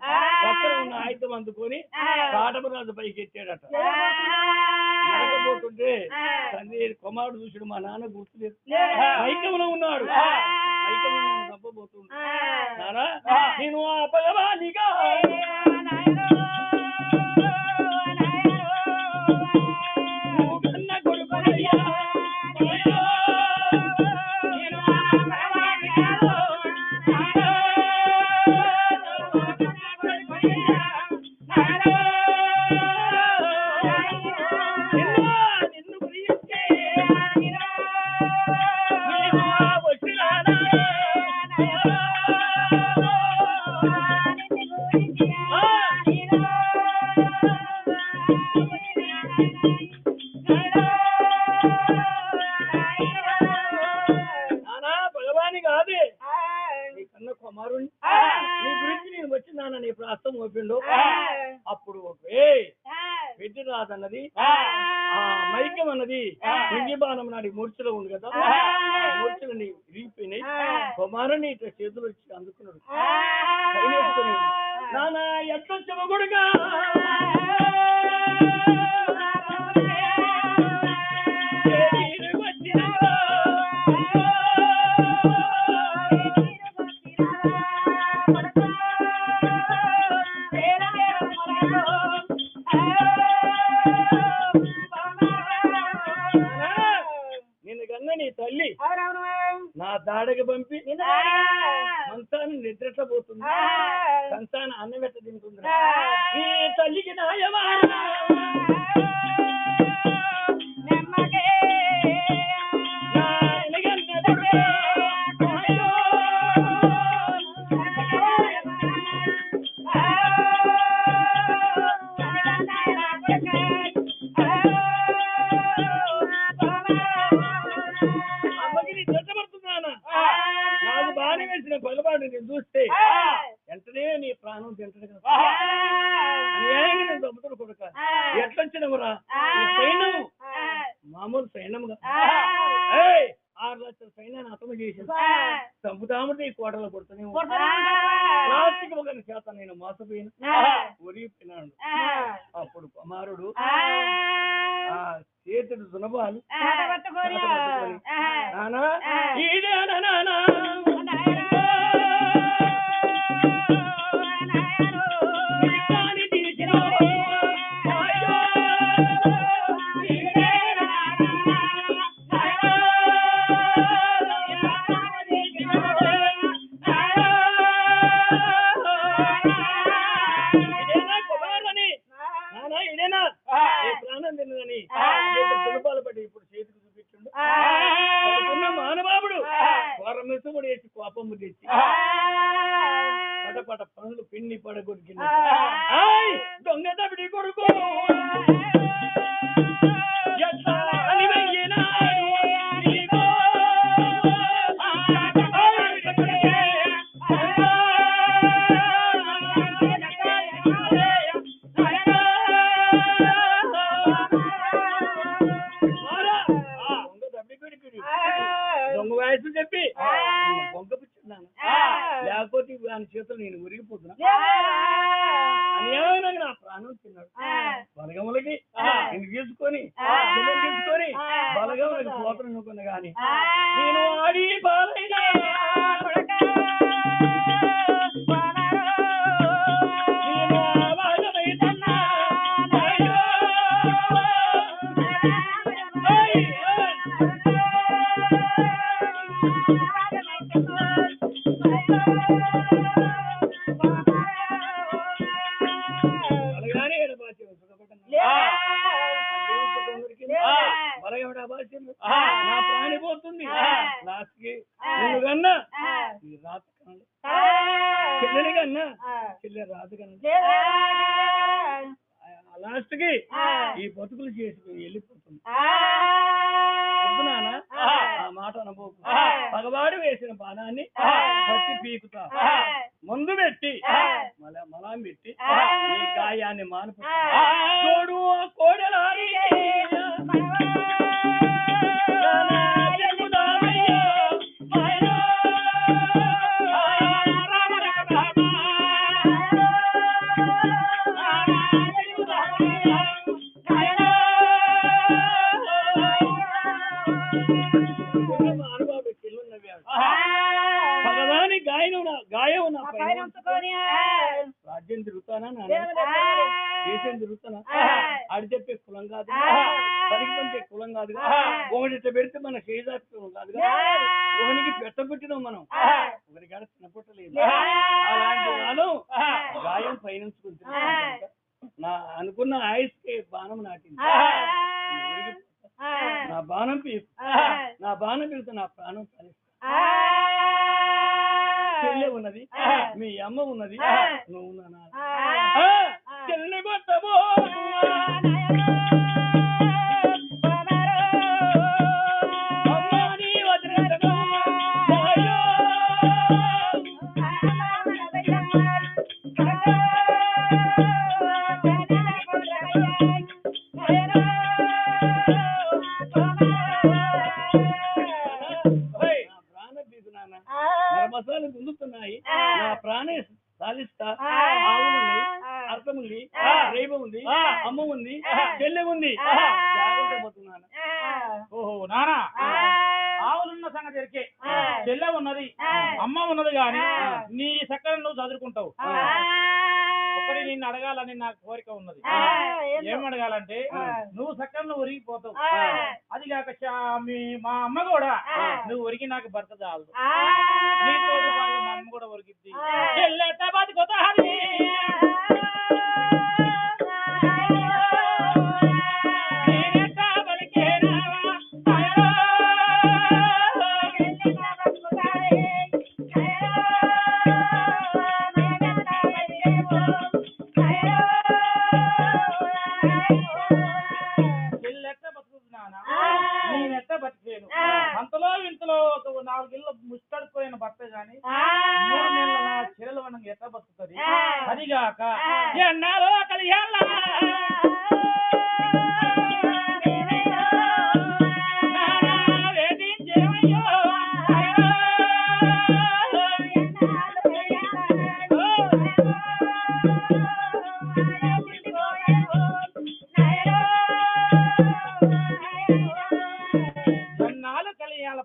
పక్కన ఉన్న ఆయుధం అందుకొని కాటమరాజు పైకి ఎత్తాడట. నడకపోతుంటే తండ్రి కుమారుడు చూసాడు మా నాన్న గుర్తులేదు మైకంలో ఉన్నాడు మైకంలో తప్పబోతుంది నానా నేను ఆ భగవానిగా అప్పుడు పెట్టి రాదన్నది ఆ మైకం అన్నది పుంజిబాణం నాటి మూర్చలో ఉంది కదా మూర్చలని విరిగిపోయినాయి. కుమారుని ఇట్లా చేతులు వచ్చి అందుకున్నాడు. నానా ఎంత చెమగుడుగా నా దాడగ బయటకు పంపి మంచాన్ని నిద్రపోతుంది, కంచాన్ని అన్నం పెట్ట తింటుంది. ఈ తల్లికి నాయమా నేను చూస్తే వెంటనే నీ ప్రాణం తింటది కదా అన్యాయంగా నేను దొబ్బతుడు కొడుక ఎట్లొచ్చినవురా సైన్యం మామూలు సైన్యంగా 6 లక్షల సైన్యాన్ని హతము చేసి చంపుతామంటే ఈ కోటలో కొడుతూనే రాత్రికి ఒక చేత నేను మోసపోయిన ఒరిగిపోయినాడు. అప్పుడు కుమారుడు ఆ చేతుడు సునబాలు నానా ఇదేనా నానా ఇప్పుడు చేతికి చూపించండు మానబాబుడు వరమిసుముడు వేసి కోపము తెచ్చి పటపట పనులు పిండి పడగొరికి దొంగ తబిడి కొడుకు దొంగ వయసు చెప్పి బొంగపుచ్చున్నాను, లేకపోతే దాని చేతులు నేను ఉరిగిపోతున్నా అన్యాయంగా నా ప్రాణం తిన్నాడు. బలగములకి నేను తీసుకొని బలగములకి పోతను అనుకున్నా గాని నేను ఆడి బాలైనా నా ప్రాణి పోతుంది లాస్ట్కి నువ్వు కన్నా నీ రాత కన్నా చెల్లెని కన్నా చెల్లె రాత కన్నా లాస్ట్ కి ఈ బతుకులు చేసుకుని వెళ్ళిపోతుంది. వద్దునానా ఆ మాట అనబోకు. పగవాడు వేసిన బాణాన్ని పట్టి పీకుతా ముందు పెట్టి మలాం పెట్టి ఈ గాయాన్ని మానుపు తోడు కోడలారి భగవాని గాయం రాజ్యం తిరుగుతానా దేశం తిరుగుతానా ఆడి చెప్పే కులం కాదు, పనికి పంచే కులం కాదుగా, ఒకటి పెడితే మన చేజాత్వం కాదుగా, ఒకరికి పెట్టబెట్టినాం మనం, ఒకరికి ఆడ తినపట్టలేదు. అలాంటి వాళ్ళు గాయం పైనుంచుకుంటున్నా నా అనుకున్న ఆయుష్కి బాణం నాటింది. నా బాణం పీకుతా నా ప్రాణం కలిస్తా. చెల్లె ఉన్నది, మీ అమ్మ ఉన్నది, నువ్వు ఉన్నా చెల్లె కొట్టబో మసాలు గుందుతున్నాయి, నా ప్రాణే సాలిస్తా. ఆవులున్నాయి, అర్థం ఉంది, రేప ఉంది, అమ్మ ఉంది, చెల్లె ఉంది, జాగ్రత్త పోతున్నాను. ఓహో నానా ఆవులున్న సంగతి ఎరికే, చెల్లె ఉన్నది, అమ్మ ఉన్నది గాని నీ సక్కగా నువ్వు చదువుకుంటావు. ఒక్క ఒకటి నిన్ను అడగాలని నాకు కోరిక ఉన్నది. ఏమడగాలంటే నువ్వు సక్కగా ఒరిగిపోతావు. అది కాక మా అమ్మ కూడా నువ్వు ఒరిగి నాకు భర్త చాలు. నీతో మా అమ్మ కూడా ఒరిగిద్ది. నేనెట్ట బతికేను. అంతలో ఇంతలో 4 ఇళ్ళు ముష్టడిపోయిన భర్త గాని 3 నెలల నా చెల్లెలు మనం ఎట్లా బతుకుతుంది? అదిగాక ఎన్నారో కళ్యాణ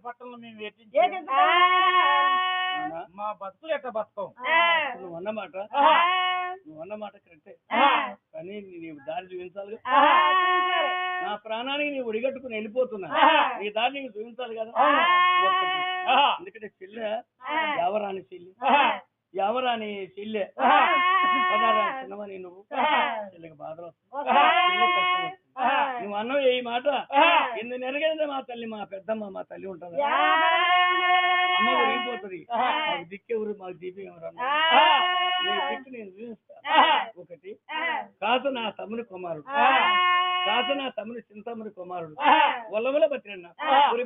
పట్టణంలో మేము మా బతుకులు ఎట్లా బతుకం. నువ్వు అన్నమాట కరెక్టే, కానీ నీవు దారి చూపించాలి. నా ప్రాణానికి నీవు ఒడిగట్టుకుని వెళ్ళిపోతున్నా, నీ దారి నీకు చూపించాలి కదా. ఎందుకంటే చెల్లె ఎవరాని చెల్లె చిన్నమని నువ్వు చెల్లెకి బాధలు వస్తుంది. నువ్వు అన్నవి ఈ మాట ఎన్ని నెరగైందే మా తల్లి, మా పెద్దమ్మ, మా తల్లి ఉంటుందా? అమ్మ ఒరిగిపోతుంది. మాకు దిక్కెవరు, మాకు దీపం ఎవరు? దిక్కు నేను చూపిస్తా. ఒకటి కాదు నా తమ్ముని కుమారుడు, చింతమ్ముని కుమారుడు వల్లవల బతిరన్న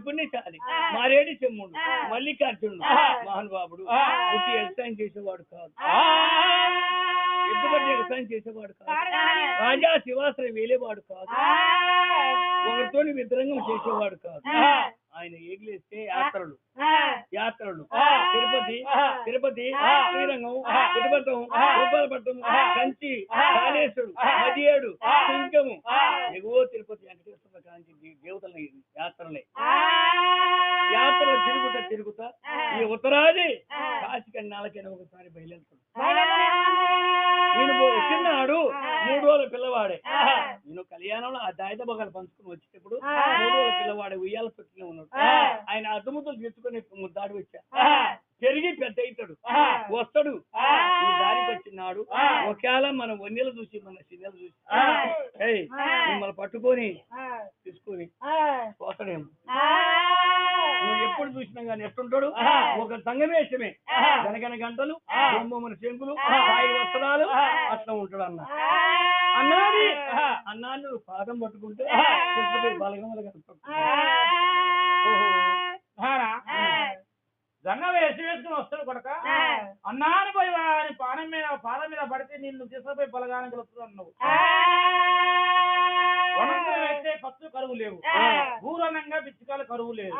పుణ్యశాలి మారేడి చెమ్ముడు మల్లికార్జునుడు మహానుభావుడు. పుట్టి వ్యవసాయం చేసేవాడు కాదు, ఎద్దుబట్టి వ్యవసాయం చేసేవాడు కాదు, రాజా శివాశ్రయం వేలేవాడు కాదు, ఒకరితో విద్రంగం చేసేవాడు కాదు. ఆయన ఏగిలేస్తే యాత్రలు తిరుపతి శ్రీరంగం తిరుపతం గోపాలపట్నం కంచి కాళేశ్వరుడు మదియేడు సింగము ఎగువ తిరుపతి వెంకటేశ్వర కాంచి దేవతల యాత్రలు తిరుగుతా ఈ ఉత్తరాది కాశీకి 4 ఒకసారి బయలుదేరుతాడు. నేను వచ్చినాడు 3 రోజుల పిల్లవాడే. నేను కళ్యాణంలో ఆ దాయిత బొగలు పంచుకుని వచ్చేటప్పుడు 3 రోజుల పిల్లవాడే ఉయ్యాల చుట్టూనే ఉన్నాడు. ఆయన అద్దుముద్దలు తీసుకుని ముద్దాడు వచ్చా, పెరిగి పెద్ద అవుతాడు, వస్తాడు. ఈ దారికి వచ్చినాడు ఒకవేళ మన వన్నెలు చూసి మన సిన్నెలు చూసి మిమ్మల్ని పట్టుకొని తీసుకొని పోతాడేమో. నువ్వు ఎప్పుడు చూసినా కానీ ఎట్టుంటాడు? ఒక సంగమేశమే, గనగన గంటలు, బొమ్మని శంకులు, 5 వస్త్రాలు, అట్లా ఉంటాడు అన్నాన్ని నువ్వు పాదం పట్టుకుంటే బలగమలు కలుపుతాడు. జంగ వేసుకుని వస్తాడు కొడక, అన్నాని పోయి వాని పాదం మీద పడితే నిన్ను తీసుకుపోయి బలగానికి వస్తున్నావు. నువ్వు అయితే పత్తు కరువు లేవు, ఊరనంగా బిచ్చకాలు కరువు లేదు,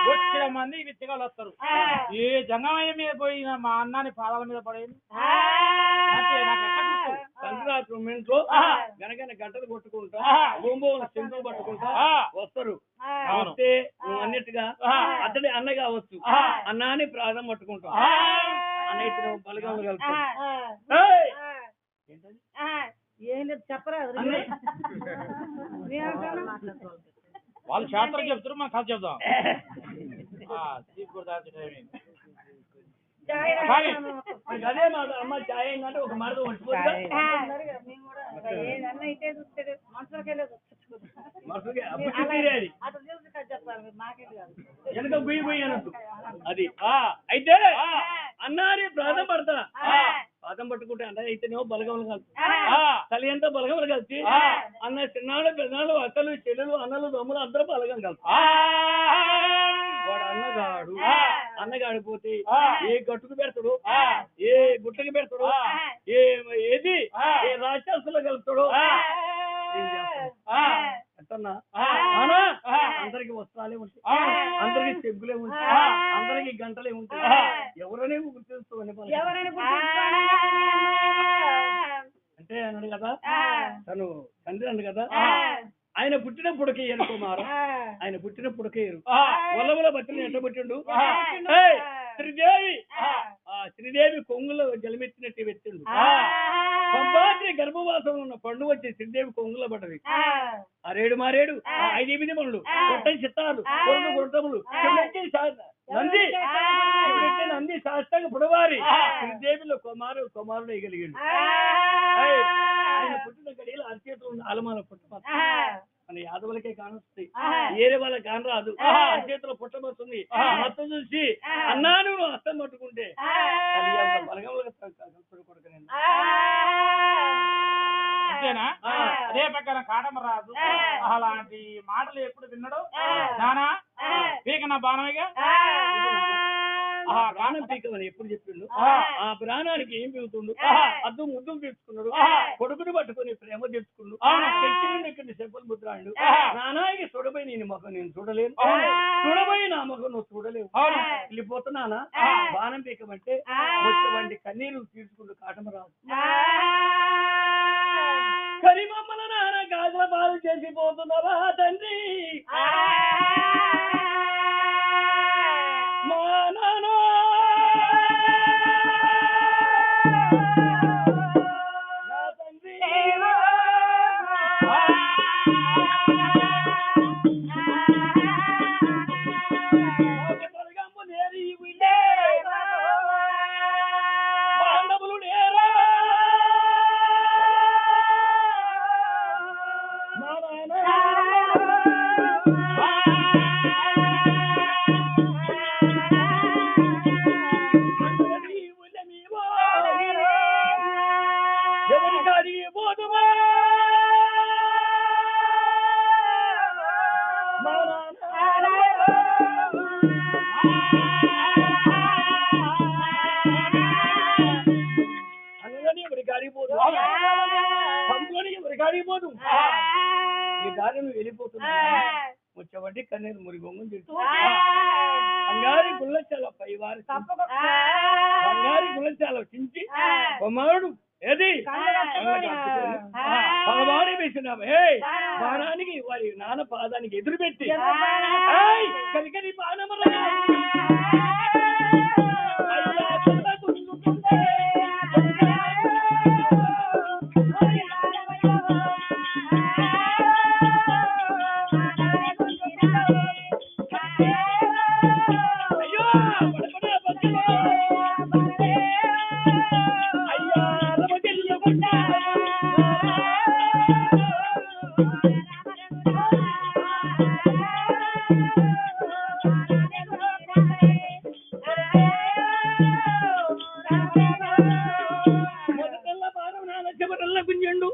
వచ్చిన మంది బిచ్చకాలు వస్తారు. ఏ జంగమయ్య మీద పోయిన మా అన్నాని పాదాల మీద పడేది సంక్రాంతి ఇంట్లో గనగన గంటలు కొట్టుకుంటా గోంబోలు చెందులు పట్టుకుంటా వస్తారు. వస్తే నువ్వు అన్నట్టుగా అతడి అన్న కావచ్చు, అన్నాని ప్రాణం పట్టుకుంటాం. అన్నయ్య బలగం కలుపుతాం. ఏం లేదు చెప్పరాదు, వాళ్ళు శాస్త్రం చెప్తారు, మనం కథ చెప్తాం. అదే మాట అమ్మ చాయ్ అంటే ఒక మాట వెనక గుయ్యి గుయ్యి అనొద్దు. అది అయితే అన్నారి ప్రాణం పడతా పాదం పట్టుకుంటే అన్న అయితేనేమో బలగములు కలిసి తల్లి అంతా బలగములు కలిసి అన్న చిన్నాడు పెద్దనాడు అక్కలు చెల్లెలు అన్నలు దమ్ములు అందరూ బలగం కలిసి వాడు అన్నగాడు పోతే ఏ గట్టుకు పెడతాడు, ఏ గుట్టకి పెడతాడు, ఏది ఏ రాక్షసులు కలుపుతాడు. అందరికి వస్త్రాలే ఉంటాయి, అందరికి చెగ్గులే ఉంటాయి, అందరికి గంటలే ఉంటాయి. ఎవరనే గుర్తించుకోండి అంటే అన్నాడు కదా, తను తండ్రి అన్నాడు కదా, ఆయన పుట్టినప్పుడుకే ఏరు కుమారు, ఆయన పుట్టినప్పుడుకే ఏరు వల్లవల బట్టలు ఎట్ట పుట్టిండు శ్రీదేవి. ఆ శ్రీదేవి శ్రీదేవి కొంగులో జలమెత్తినట్టు వెత్తిండు. పంపాత్రి గర్భవాసం ఉన్న పండు వచ్చి శ్రీదేవి కొంగులో పడ్డది. అరేడు మారేడు 5 మనులు కొట్టని చిత్తాలు కొరడు గుంటములు నంది నంది శాస్త్రంగా పుడవారి శ్రీదేవిలో కుమారుడు వేయగలిగాడు. ఆయన పుట్టిన గడియలు అరచేతులు అలమాల పుట్టమని మన యాదవులకే కానొస్తాయి, వేరే వాళ్ళకి కానరాదు. అరచేతిలో పుట్టమొస్తుంది. మొత్తం చూసి అన్నా నువ్వు అస్తం పట్టుకుంటే కొడుకునండి. అంతేనా? అదే ప్రకారం కాటమరాజు అలాంటి మాటలు ఎప్పుడు విన్నాడు? నానా పీక నా బాణమేగా ప్రాణం పీకమని ఎప్పుడు చెప్పిండు. ఆ ప్రాణానికి ఏం పీకుతుండు? అద్దం ముద్దులు తీర్చుకున్నాడు. కొడుకుని పట్టుకుని ప్రేమ తీర్చుకుండు. ఇక్కడ చెప్పులు ముద్రాడు. నానాకి చూడబోయి నేను మొఖం నేను చూడలేను, చూడబోయి నా మొఖం నువ్వు చూడలేవు, వెళ్ళిపోతున్నానా బాణం పీకమంటే వచ్చేవంటి కన్నీరు తీర్చుకుంటూ కాటమరాజు కరిమమ్మల నాన్న గాజుల పాలు చేసిపోతున్నావా తండ్రి? మా నాన్న నా తండ్రి పాండవులు నేరా మా నాన్న ఎవరి గాడి పోదుమా మా అనగానే ఎవరి గాడి పోదు పంపుకొని ఎవరి గాడి పోదు ఈ దారి నువ్వు వెళ్ళిపోతున్నా వచ్చేవాడి కన్నీరు మురిగొంగని తింటు బంగారి గుల్లచాల పైవారి బంగారి గుల్లచాల చించి కుమారుడు ఏది పగవాడి వేసినాం. బాణానికి వారి నాన్న పాదానికి ఎదురు పెట్టి కరికరి బాణముల గుంజండు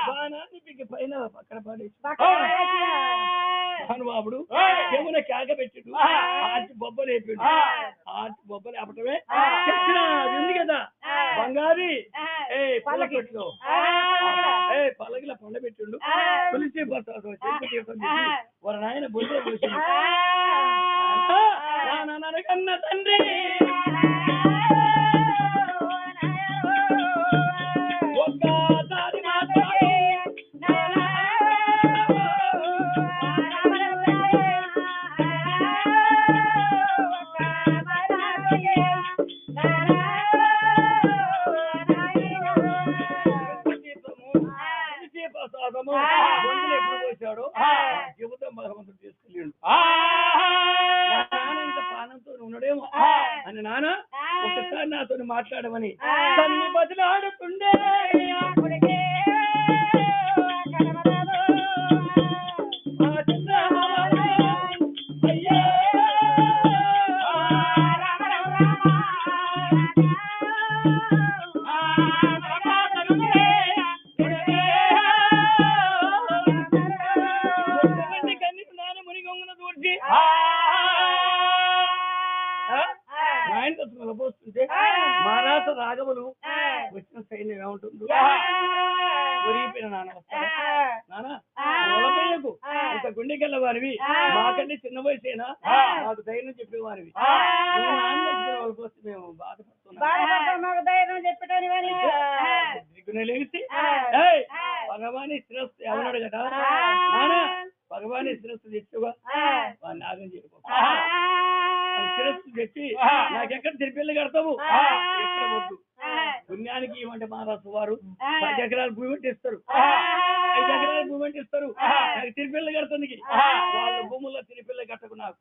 బాణానికి పైన పక్కన పడేసి హనుమానుడు యమున కేక పెట్టిండు. ఆర్చి బొబ్బలు వేపిండు. ఆర్చి బొబ్బలు వేపటమే ఉంది కదా బంగారి పల్లకిలో పల్లకిలో పండ పెట్టిండు. తులసి వారి నాయన బొద్దు చూసిండు. కన్న తండ్రి ఎప్పుడు పోసాడు జీవితం భగవంతుడు తీసుకెళ్ళిండు. ఇంత పానంతో ఉన్నాడేమో అని నాన్న ఒకసారి నాతో మాట్లాడమని తన్ని బదిలాడుతుండే పోస్తుంటే మహారాష్ట్ర రాఘవులు వచ్చిన సైన్యం ఏముంటుందో ఒరిగిపోయిన నాన్న వస్తాడు. నాన్న నలభైకు ఇంత గుండెకెళ్ళ వారివి మాకంటే చిన్న వయసేనా మాకు ధైర్యం చెప్పేవారివి. వాళ్ళకి వస్తే మేము బాధపడుతున్నాం. భగవాని శిరస్సు ఎవరాడు కదా నాన్న భగవాని శిరస్సు తెచ్చుగా వాడిని నాగం చేయకపోతే శిరస్సు తెచ్చి నాకెక్కడ తిరిపిల్లు కడతావు ఎక్కడ వద్దు పుణ్యానికి ఇవ్వండి మహారాజు వారు 10 ఎకరాల భూమి అంటే ఇస్తారు 5 ఎకరాల భూమి అంటే ఇస్తారు నాకు తిరిపిల్లు కడుతుంది వాళ్ళ భూముల్లో తిరిపిల్లు కట్టకు నాకు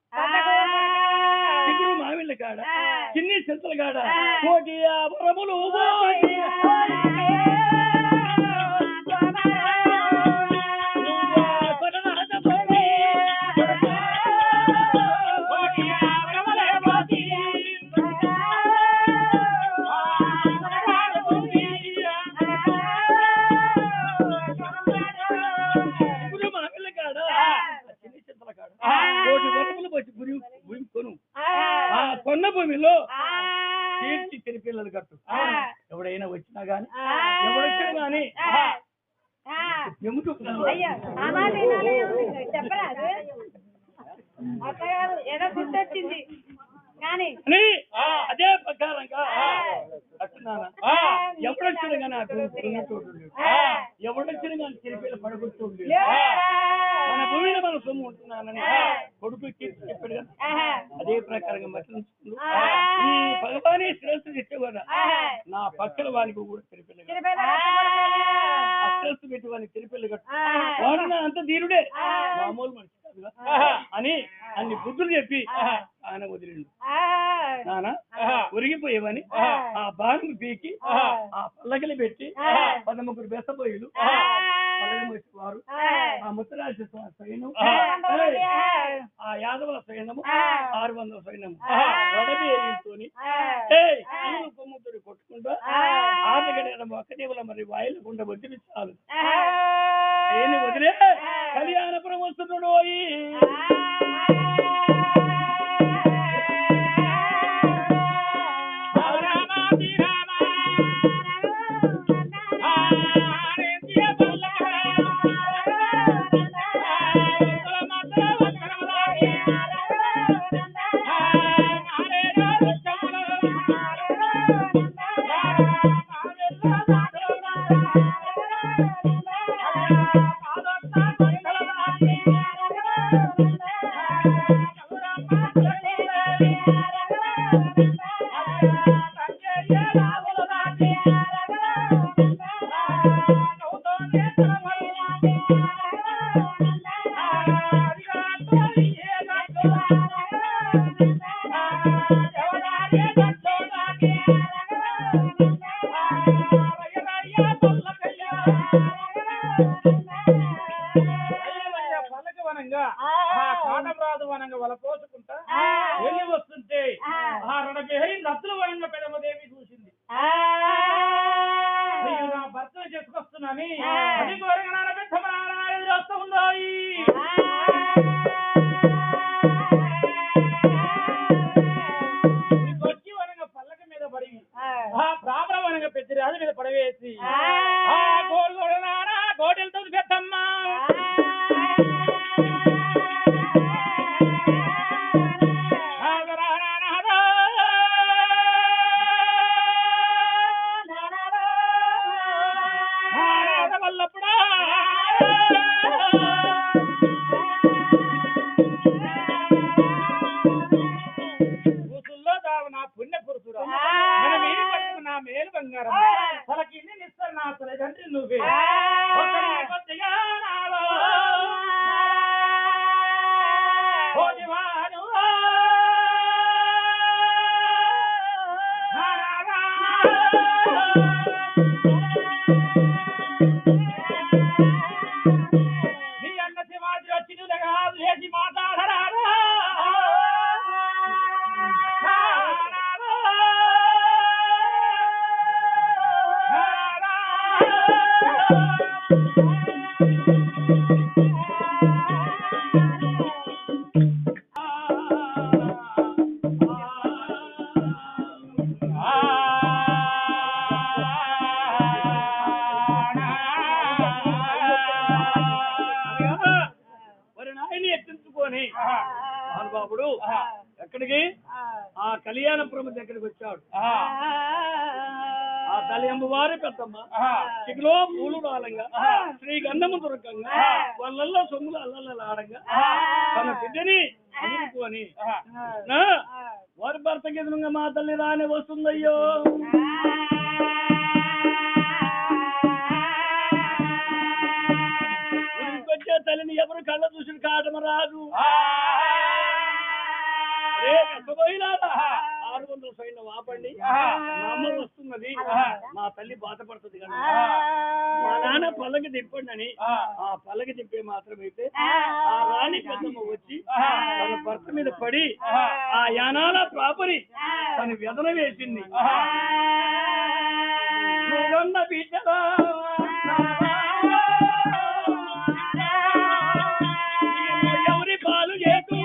చిగురు మామిళ్ళ కాడ చిన్ని చింతల కాడ 1 వరములు కొన్న భూమిలో తీర్చి తిరిపిల్లలు కట్టు ఎవడైనా వచ్చినా గాని ఎవడొచ్చినా గాని ఏదో గుర్తొచ్చింది కానీ అదే ప్రకారంగా ఎవడొచ్చినా కానీ ఎవడొచ్చినా కానీ తిరిపిల్ల పడగొట్టు మన భూమిని మన సొమ్ము ఉంటున్నానని కొడుకు కీర్తి చెప్పాడు కదా అదే ప్రకారంగా మతలుంచుకుంటూ ఈ భగవానే శ్రేష్ఠ తెచ్చే కదా నా పక్కన వానికి కూడా తిరిపిల్ల ఆ శ్రేష్ఠ పెట్టి వానికి తిరిపిల్ల కట్టు వాడు నా అంత ధీరుడే మామూలు మనిషి అని అన్ని బుద్ధులు చెప్పి ఆయన వదిలిండు నాన్న ఒరిగిపోయేవని ఆ బాణం పీకి ఆ పల్లకిలు పెట్టి 13 బెసపోయిలు వారు ఆ ముత్తరాజ సైన్యం ఆ యాదవుల సైన్యము 600 సైన్యము వడబేరితోని కొమ్ముతోని కొట్టుకుంటా ఆటగడ ఒక్కదేవుల మరి వాయిలకుండా వదిలి చాలు ఏని వదిలే కళ్యాణపురం వస్తున్నాడు కాటమరాజు వనంగా వల పోసుకుంటా వెళ్ళి వస్తుంటే ఆ రణబిహరి నత్తుల వనంగా పెదమదేవి చూసింది. నా భర్తను చేసుకొస్తున్నాని అది ఘోరంగా నాన్న వస్తూ ఉందో వచ్చి వనంగా పల్లక మీద పడి ఆ బ్రాహ్మణ వనంగా పెద్ద రాజు మీద పడవేసి ఆ గోడు గోడ నాన్న గోడెలతో పెద్దమ్మా మేలు బంగారం తలకి నిస్తారు నా తల్లిదండ్రి నువ్వే నీ అన్న శివాజీ వచ్చి లేచి మాట్లాడరా ఎత్తించుకొని మహానుభావుడు ఎక్కడికి ఆ కళ్యాణపురం దగ్గరికి వచ్చాడు. ఆ తల్లి అమ్మవారి పెద్దమ్మ చిగులో పూలు రాలంగా శ్రీ గంధము దొరకంగా వాళ్ళల్లో సొమ్ములు అల్లల్ల ఆడంగా తన బిడ్డని అనుకొని భర్తకి ఎదురుగా మా తల్లి రాని వస్తుందయ్యో. వచ్చే తల్లిని ఎవరు కళ్ళ చూసి కాటమ రాదు. 600 సైన్యం ఆపండి, మా అమ్మ వస్తున్నది, మా తల్లి బాధపడుతుంది కదా, మా నాన్న పల్లకి తిప్పండి అని ఆ పల్లకి తిప్పే మాత్రమైతే ఆ రాణి పెద్దమ్మ వచ్చి తన భర్త మీద పడి ఆ యానాల ప్రాపరి తన వ్యధన వేసింది. నువ్వన్న బిడ్డలా ఎవరి పాలు చేతు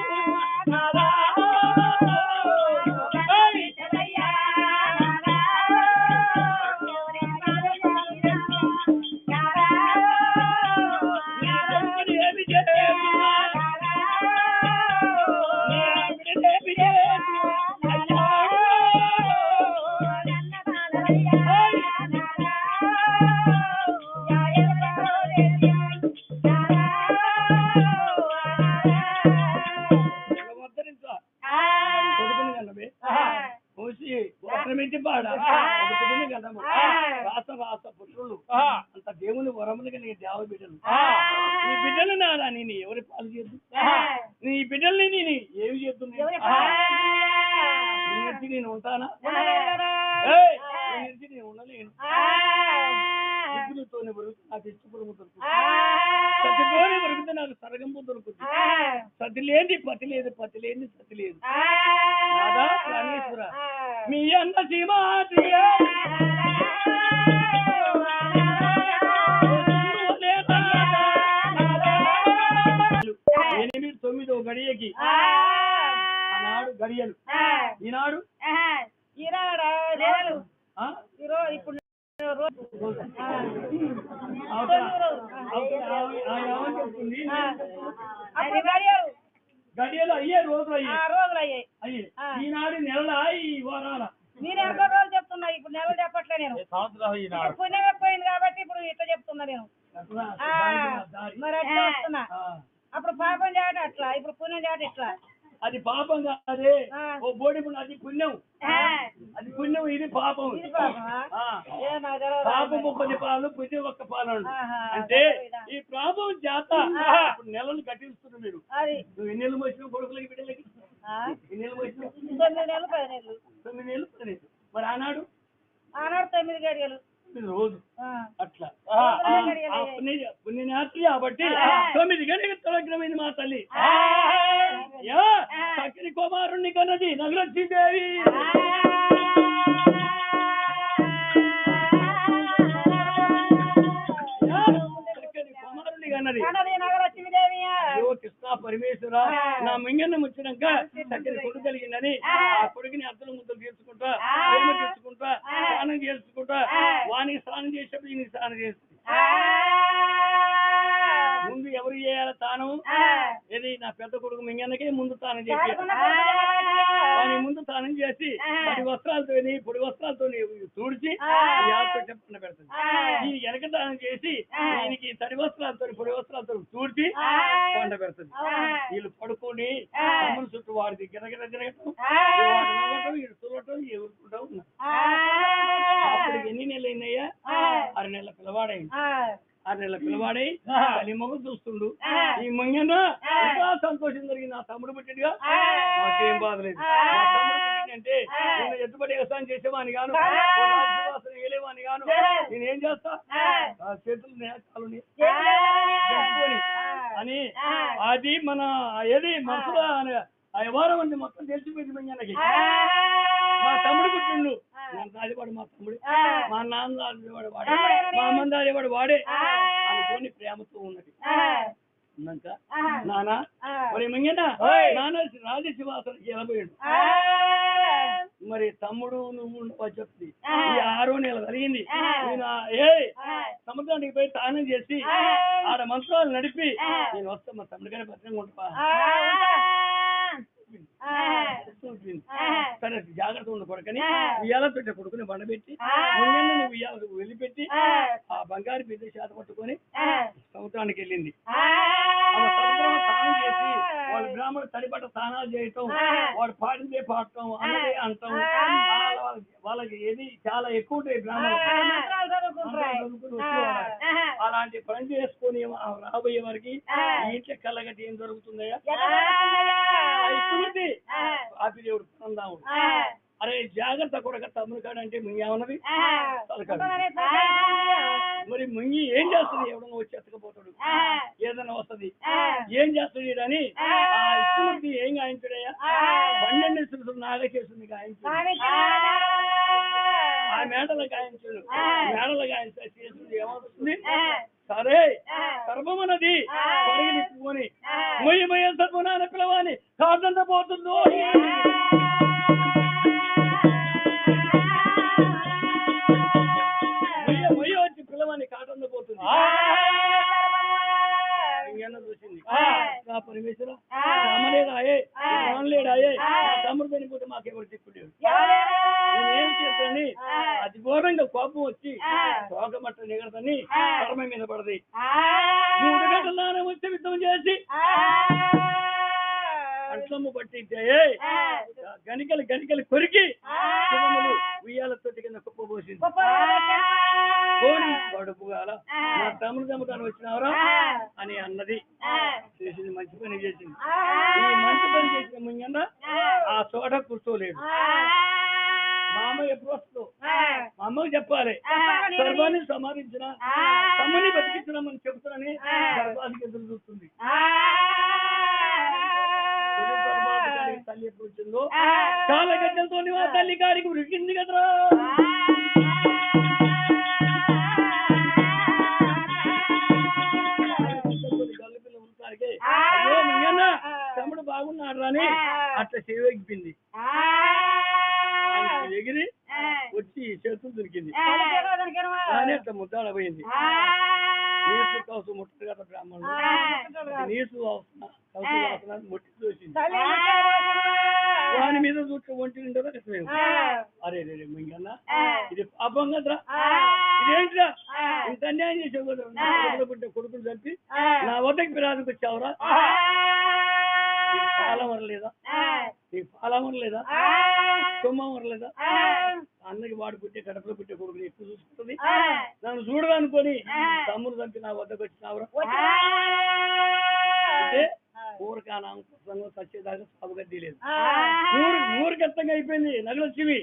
అంత దేవుని వరములు కలిగే దేవ బిడ్డలు. నీ బిడ్డలు నాదా నేను ఎవరి పాలు చేద్దు, నీ బిడ్డల్ని నేను ఏమి చేద్దు, నేను ఉంటానా, నేను ఉండలేను. ఇద్దరుతోనే బరుగు నాకు ఇష్టపడము దొరుకుతుంది, సతితోనే బరుగుతే నాకు సరగంపు దొరుకుతుంది. సతి లేని పతి లేదు, పతి లేని సతి లేదు. నాదా ప్రాణేశ్వర మీ అన్న సీమా 8-9 గడియకి ఆనాడు గడియలు, ఈనాడు ఇప్పుడు గడియలు అయ్యే రోజులు అయ్యే. ఈనాడు నెలల ఈ వారాల నేను ఎంత రోజులు చెప్తున్నా, ఇప్పుడు నెలలు చెప్పట్లే నేను. పుణ్యం ఎక్కువైంది కాబట్టి ఇప్పుడు ఇట్లా చెప్తున్నా నేను. మరి అట్లా వస్తున్నా. అప్పుడు పాపం చేయడం అట్లా, ఇప్పుడు పుణ్యం చేయడం ఇట్లా. అది పాపం కాదే, ఓ బోడి అది పుణ్యం, అది పుణ్యం, ఇది పాపం. పాపము 10 పాలు, పుణ్యం 1 పాలు. అంటే ఈ పాపం చేత ఇప్పుడు నెలలు కట్టిస్తున్నారు మీరు. నువ్వు ఎన్ని నెలలు వచ్చినావు కొడుకులకి బిడ్డలకి? ఎన్ని నెలలు వచ్చినావు? 9 నెలలు 10 నెలలు. 9 నెలలు 10 నెలలు. మరి ఆనాడు 9 గడియలు రోజు అట్లా పుణ్యనాథి కాబట్టి 9 గడియలు తొలగినమైంది మా తల్లి. చక్కని కుమారుణ్ణి కన్నది నగలక్ష్మీదేవి. చక్కని కుమారుణ్ణి కన్నది కృష్ణ పరమేశ్వర. నా మింగన్న ముచ్చినాక చక్కని కొడుకు కలిగిందని ఆ కొడుకుని అద్దలు ముద్దలు తీర్చుకుంటా, ప్రేమ తీర్చుకుంటా, స్నానం చేసుకుంటా, వానికి స్నానం చేసేప్పుడు ఈయనకి స్నానం చేస్తుంది. ముందు ఎవరు చేయాలి తాను? ఏది నా పెద్ద కొడుకు మింగన్నకే ముందు తానం చేసి వాని ముందు తానం చేసి 10 వస్త్రాలతో పొడి వస్త్రాలతో తుడిచి చెప్పండి పెడుతుంది. ఈ వెనక తానం చేసి దీనికి తడి వస్త్రాలతో పొడి వస్త్రాలతో తుడిచి కొండ పెడుతుంది. వీళ్ళు పడుకొని అమ్మని చుట్టూ వాడికి గిరగిర తిరగటం, వీడు తులటం, ఎగురుకుంటా ఉన్నారు. అప్పుడు ఎన్ని నెలలు అయినాయా? 6 నెలల పిల్లవాడైంది. 6 నెలల పిల్లవాడై తల్లి మొగ చూస్తుండు. ఈ మంగన్న ఇంకా సంతోషం జరిగింది. నా తమ్ముడు పుట్టిండుగా, నాకేం బాధ లేదు. నా తమ్ముడు పుట్టిందంటే నేను ఎత్తుబడి వ్యవసాయం చేసేవాని గాను, రాజవాసన వేలేవాని గాను, నేనేం చేస్తా, చేతులు నేస్తాలు అని అది మన ఏది మనసులో ఆ వ్యవహారం అండి మొత్తం తెలిసిపోయింది మంగన్నకి. మా తమ్ముడు పుట్టిండు, నేను దాదేవాడు మా తమ్ముడు, మా నాన్న దాదేవాడు వాడే, మా అమ్మ దాదేవాడు వాడే అనుకోని ప్రేమతో ఉన్నది. ఉన్నాక నాన్న మరి మంగన్న నాన్న రాజశివాసనకి వెళ్ళబోయాడు. మరి తమ్ముడు నువ్వు చెప్తుంది. ఈ 6వ నెల కలిగింది. నేను సముద్రానికి పోయి స్నానం చేసి ఆడ మంత్రాలు నడిపి నేను వస్తా, మా తమ్ముడు గారి భద్రంగా ఉంటా. సరే జాగ్రత్త ఉండు కొడుకని ఉయ్యాల పెట్టే కొడుకుని బండబెట్టి ముందు ఉయ్యాల వెళ్ళిపెట్టి ఆ బంగారు పెద్ద చేత పట్టుకొని సముద్రానికి వెళ్ళింది. సముద్రం స్నానం చేసి వాళ్ళు బ్రాహ్మణుడు తడిపట్ట స్నానాలు చేయటం వాడు పాడిందే పాడటం అన్నదే అంటాం వాళ్ళకి ఏది చాలా ఎక్కువ ఉంటాయి బ్రాహ్మణులు అలాంటి పని చేసుకుని రాబోయే వారికి ఇంట్లో కళ్ళగట్టి ఏం జరుగుతుందయ్యా ఆపి దేవుడు పనందాముడు అరే జాగ్రత్త కూడా తమ్ముడు కాడంటే ముంగి ఏమన్నది మరి ముంగి ఏం చేస్తుంది ఎవడన్నా వచ్చి ఎత్తకపోతాడు ఏదైనా వస్తుంది ఏం చేస్తుంది అని ఆ ఇష్టమూర్తి ఏం గాయించాడయ్యా 12 సంవత్సరం నాగకేసుని గాయించాడు ఆ మేడలు గాయించాడు మేడలు గాయించేస్తుంది ఏమవుతుంది సరే సర్వమన్నది పరిగెత్తుకొని మొయ్యి మొయ్య సర్వనాన్న పిలవాని కాదంత పోతుందో చూసింది పరమేశ్వర రామలేడాయే రామలేడాయే తమ్ముడు చనిపోతే మాకెవరు చెప్పులేడు నేనేం చేస్తాని అతి ఘోరంగా కోపం వచ్చి శోకమట్ట నిగడతని కర్మ మీద పడది 3 గంటల నాన్న వచ్చి యుద్ధం చేసి అంట్లమ్ము పట్టించే గనికలు కొరికి ఉయ్యాలతో కింద కుప్ప పోసింది కడుపుగాల నా తమ్ముడు తమ్ముతాను వచ్చినావరా అని అన్నది చేసింది మంచి పని చేసింది ఈ మంచి పని చేసిన ముంగన్న ఆ చోట కూర్చోలేడు మా అమ్మ ఎప్పుడు వస్తుందో మా అమ్మకి చెప్పాలి గర్భాన్ని సమాధించిన తమ్ముని బతికించడమని చెప్తానని గర్భానికి ఎదురు చూస్తుంది తల్లి ఎప్పుడు వచ్చిందో చాలా గడ్డలతో తల్లి కాడికి ఉరికింది కదరా తమ్ముడు బాగున్నాడు అని అట్లా చెవిపింది ఎగిరి వచ్చి చేతులు దొరికింది కానీ అట్లా ముద్దాడపోయింది నీసు కౌసు ముట్టదు కదా బ్రాహ్మణుడు నీసు ముట్టి చూసింది వాని మీద చూస్తే ఒంటి నిండా కష్టమేమి అరే రే మింగన్నా ఇది పాపం కదరా ఇదేంటిరా ఇంత అన్యాయం చేసావు కదా పుట్టే కొడుకులు చంపి నా వద్దకి పిరాదికి వచ్చావురా పాలం వరలేదా నీకు పాలం వరలేదా తుమ్మం వరలేదా అన్నకి వాడు పుట్టే కడపలో పుట్టే కొడుకుని ఎక్కువ చూసుకుంటుంది నన్ను చూడదనుకొని తమ్ముడు చంపి నా వద్దకు వచ్చినావురా అంటే ఊరికానం వచ్చేదాకా సాగుగడ్డి లేదు ఊరికి ఎత్తంగా అయిపోయింది నగలొచ్చివి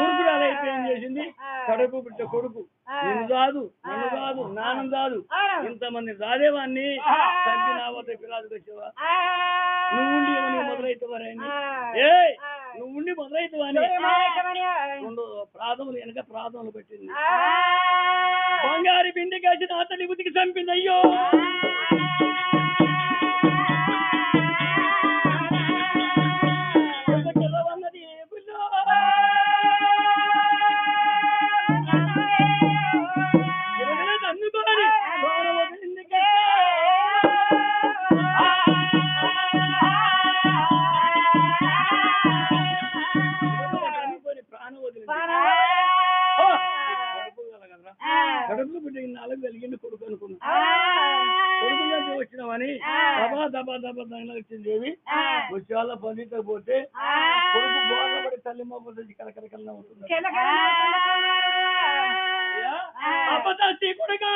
ఊరికి అలా అయిపోయింది చేసింది కడుపు పుట్టే కొడుకు నిన్ను కాదు నన్ను కాదు నాన్న కాదు ఇంతమంది రాదేవాన్ని చంపి నా వద్ద పిరాజుకు వచ్చేవా నువ్వు ఉండి మొదలైతావని నువ్వు ఉండి మొదలైతావని 2 ప్రాధములు వెనక ప్రాధములు పెట్టింది బంగారు బిండి కాసిన అతని ఉతికి చంపింది అయ్యో కడుపులో పుట్టి 4 కలిగింది కొడుకు అనుకున్నా కొడుకు దగ్గర వచ్చినామని దబా వచ్చింది దేవి వచ్చి వాళ్ళ పొందితో పోతే కొడుకు బోర్ల పడి తల్లి మొబ్బు తెచ్చి కలకలకల్లా ఉంటుంది అబద్ధి కొడుగా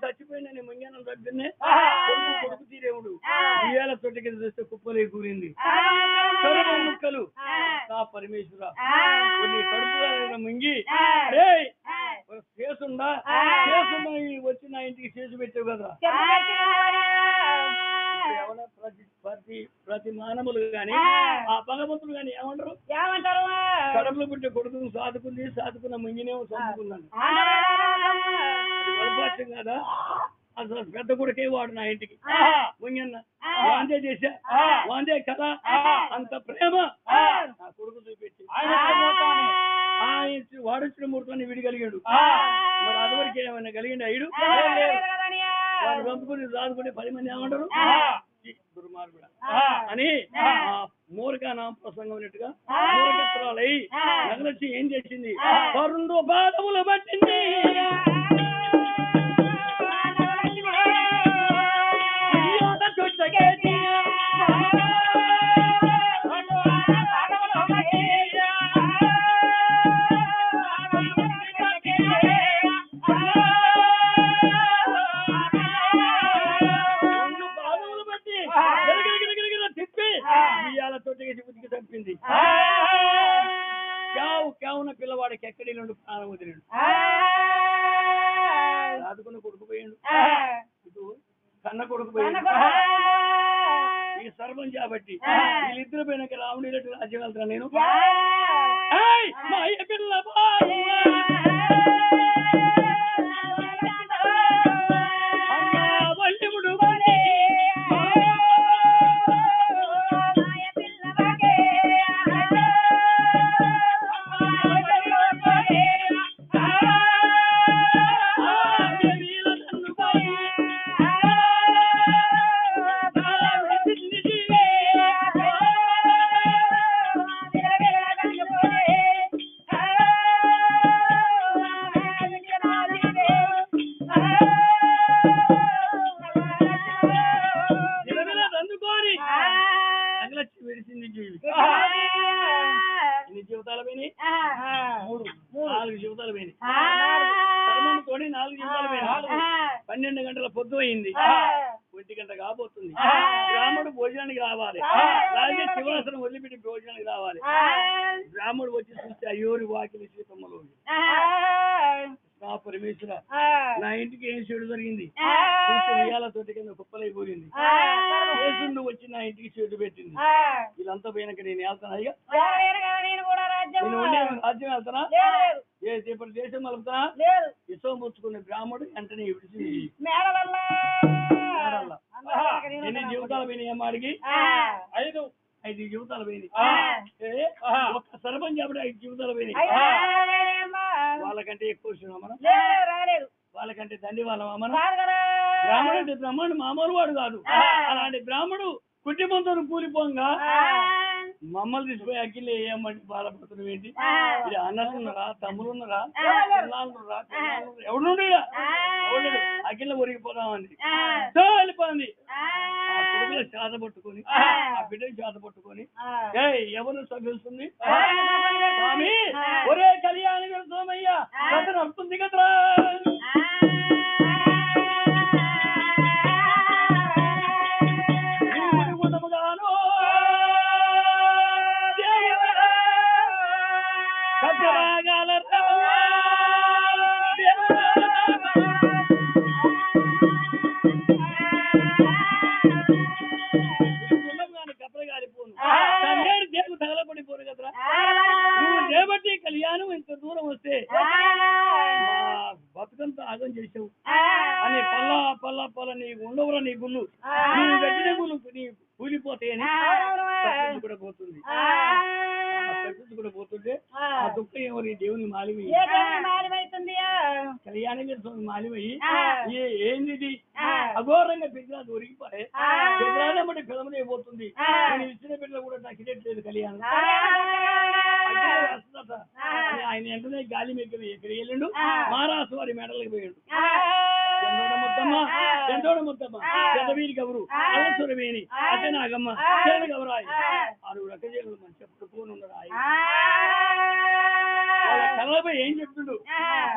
చచ్చిపోయిన ముంగనం దగ్గరనే కొడుకు తీరేవుడు ఇయ్యాల తొట్టి కింద చూస్తే కుప్పలే కూరింది ముక్కలు నా పరమేశ్వర కొన్ని కడుపుగా ముంగి చేసుండా వచ్చి నా ఇంటికి చేసి పెట్టావు కదా ప్రతి మానవులు గాని ఆ భగవంతులు గాని ఏమంటారు కడుపులో పుట్టే కొడుకును సాదుకున్న ముంగినేమో చదువుకున్నాను కదా అసలు పెద్ద కొడుకే వాడు నా ఇంటికి ముంగన్న వాందే చేశా వాందే కదా అంత ప్రేమ నా కొడుకు చూపెట్టి వాడొచ్చిన ముహూర్తాన్ని వీడి కలిగాడు మరి అదివరకు ఏమైనా కలిగిండి అయ్యుడు వాడు చంపుకుని దాదుకుని 10 మంది ఏమంటారు దుర్మార్గుడు అని మూర్ఖానా ప్రసంగం అన్నట్టుగా మూర్ఖత్రాలై నగలచ్చి ఏం చేసింది 2 పాదములు పట్టింది చంపింది కేవన పిల్లవాడికి ఎక్కడి నుండి ప్రాణం వదిలేడు రాదుకున్న కొడుకు పోయాడు ఇటు కన్న కొడుకు పోయాడు ఈ సర్వం కాబట్టి వీళ్ళిద్దరు పోయినాక రాముడి రెడ్డి రాజ్యం వెళ్తాను నేను పిల్ల తోడి 4 జీవితాలు పోయినాయి 12 గంటల పొద్దు అయింది 1 గంట కాబోతుంది బ్రాహ్మడు భోజనానికి రావాలి రాజే శివాసనం వదిలిపెట్టి భోజనానికి రావాలి బ్రాహ్మడు వచ్చి చూస్తే అయ్యోరి వాకిలి సీతమ్మలో పరమేశ్వర నా ఇంటికి ఏం చెడు జరిగింది ఉయ్యాల తోటి కింద కుప్పలైపోయింది కేసుండు వచ్చి నా ఇంటికి చెడు పెట్టింది వీళ్ళంతా పోయినాక నేను వెళ్తాను అయ్యా రాజ్యం వెళ్తానా ఇప్పుడు దేశం వెళ్తానా ఇష్టం పుచ్చుకునే బ్రాహ్మడు వెంటనే విడిచి ఎన్ని జీవితాలు పోయినాయి అమ్మ అడిగి 5 జీవితాలు పోయినాయి ఒక్క సర్పంచ్ అప్పుడు 5 జీవితాలు పోయినాయి వాళ్ళకంటే ఎక్కువ మనం వాళ్ళకంటే తండ్రి వాళ్ళమా మనం బ్రాహ్మణుడు అంటే బ్రాహ్మణుడు మామూలు వాడు కాదు అలాంటి బ్రాహ్మడు కుటుంబంతో కూలిపోగా మమ్మల్ని తీసిపోయి అగ్గిలే ఏమంటే బాధపడుతున్నావు ఏంటి ఇది అన్నలున్నారా తమ్ములున్నారా పిల్లలున్నారా ఎవడుండు ఎవడు అగ్గిలో ఒరిగిపోదామని వెళ్ళిపోయింది ఆ కొడుకులో చేత పట్టుకొని ఆ బిడ్డకి చేత పట్టుకొని ఎవరు సభ్యుస్తుంది స్వామి ఒరే కళ్యాణి సోమయ్యా కథను అర్థం కదరా తగలపడిపోరు కదరా నువ్వు చేపట్టి కళ్యాణం ఇంత దూరం వస్తే బతుకంతా ఆగం చేసావు అని పల్లా నీ ఉండవురా నీ గుళ్ళు నువ్వు కట్టిన గుళ్ళు నీ కూలిపోతాయని కూడా పోతుంది కూడా పోతుంటే ఆ దుఃఖం ఎవరి దేవుని మాలిమవుతుంది కళ్యాణం స్వామి మాలిమయ్యి ఏంది అఘోరంగా బిడ్డలు దొరికిపోయి బిడ్డలనే బట్టి పిల్లమని అయిపోతుంది నేను ఇచ్చిన బిడ్డలు కూడా నాకు ఇదేట్లేదు కళ్యాణం ఆయన వెంటనే గాలి మెక్కలు ఎక్కడికి వెళ్ళిండు మహారాష్ట్ర వారి మెడలకు పోయాడు ఎంతోడ ముద్దమ్మ పెద్దవీరికి ఎవరు అల్లసురమేని అదే నాగమ్మ చేనుకు ఎవరాయి 6 రక చేనులు మంచి చెప్పుకొని ఉన్నాడు ఆయన వాళ్ళ కళ్ళపై ఏం చెప్తుండు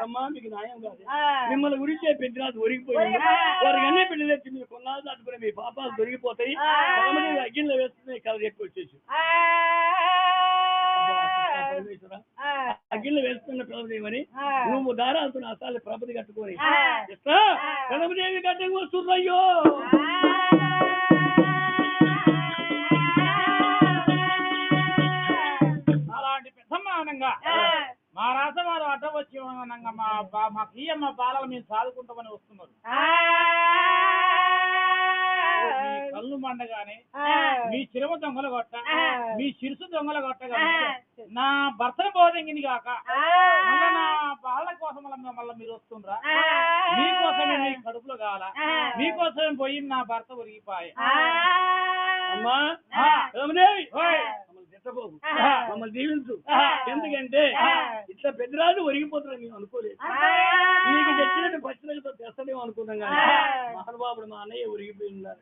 అమ్మా మీకు న్యాయం కాదు మిమ్మల్ని గురించే పెద్దరాజు ఒరిగిపోయింది వారికి అన్నీ పెళ్లి తెచ్చి మీరు కొన్నాళ్ళు దాటుకునే మీ పాపాలు దొరికిపోతాయి అగ్గిలో వేస్తున్నాయి కలర్ ఎక్కువ వచ్చేసి అగ్గిలో వేస్తున్న ప్రభుదేవని నువ్వు దారాలతో అసాలి ప్రభుది కట్టుకొని ప్రభుదేవి కట్టం వస్తున్నాయ్యో అలాంటి పెద్దమానంగా మా రాసవారు అడ్డ వచ్చి మా కీయమ్మ బాలలు మేము సాదుకుంటామని వస్తున్నారు కళ్ళు మండగానే మీ చిరుమ దొంగలు కొట్ట మీ చిరుసు దొంగలు కొట్టగానే నా భర్తను బోధింగింది కాక మళ్ళీ నా వాళ్ళ కోసం మళ్ళీ మీరు వస్తుండ్రా మీకోసమే మీ కడుపులో కావాలా మీకోసమే పోయి నా భర్త ఒరిగిపోయి అమ్మా మమ్మల్ని దీవించు ఎందుకంటే ఇట్లా పెద్దరాజు ఒరిగిపోతున్నా మేము అనుకోలేదు నీకు తెచ్చినట్టు పచ్చినతో తెస్తలేము అనుకున్నాం కానీ మహానుభావుడు మా అన్నయ్య ఒరిగిపోయిందా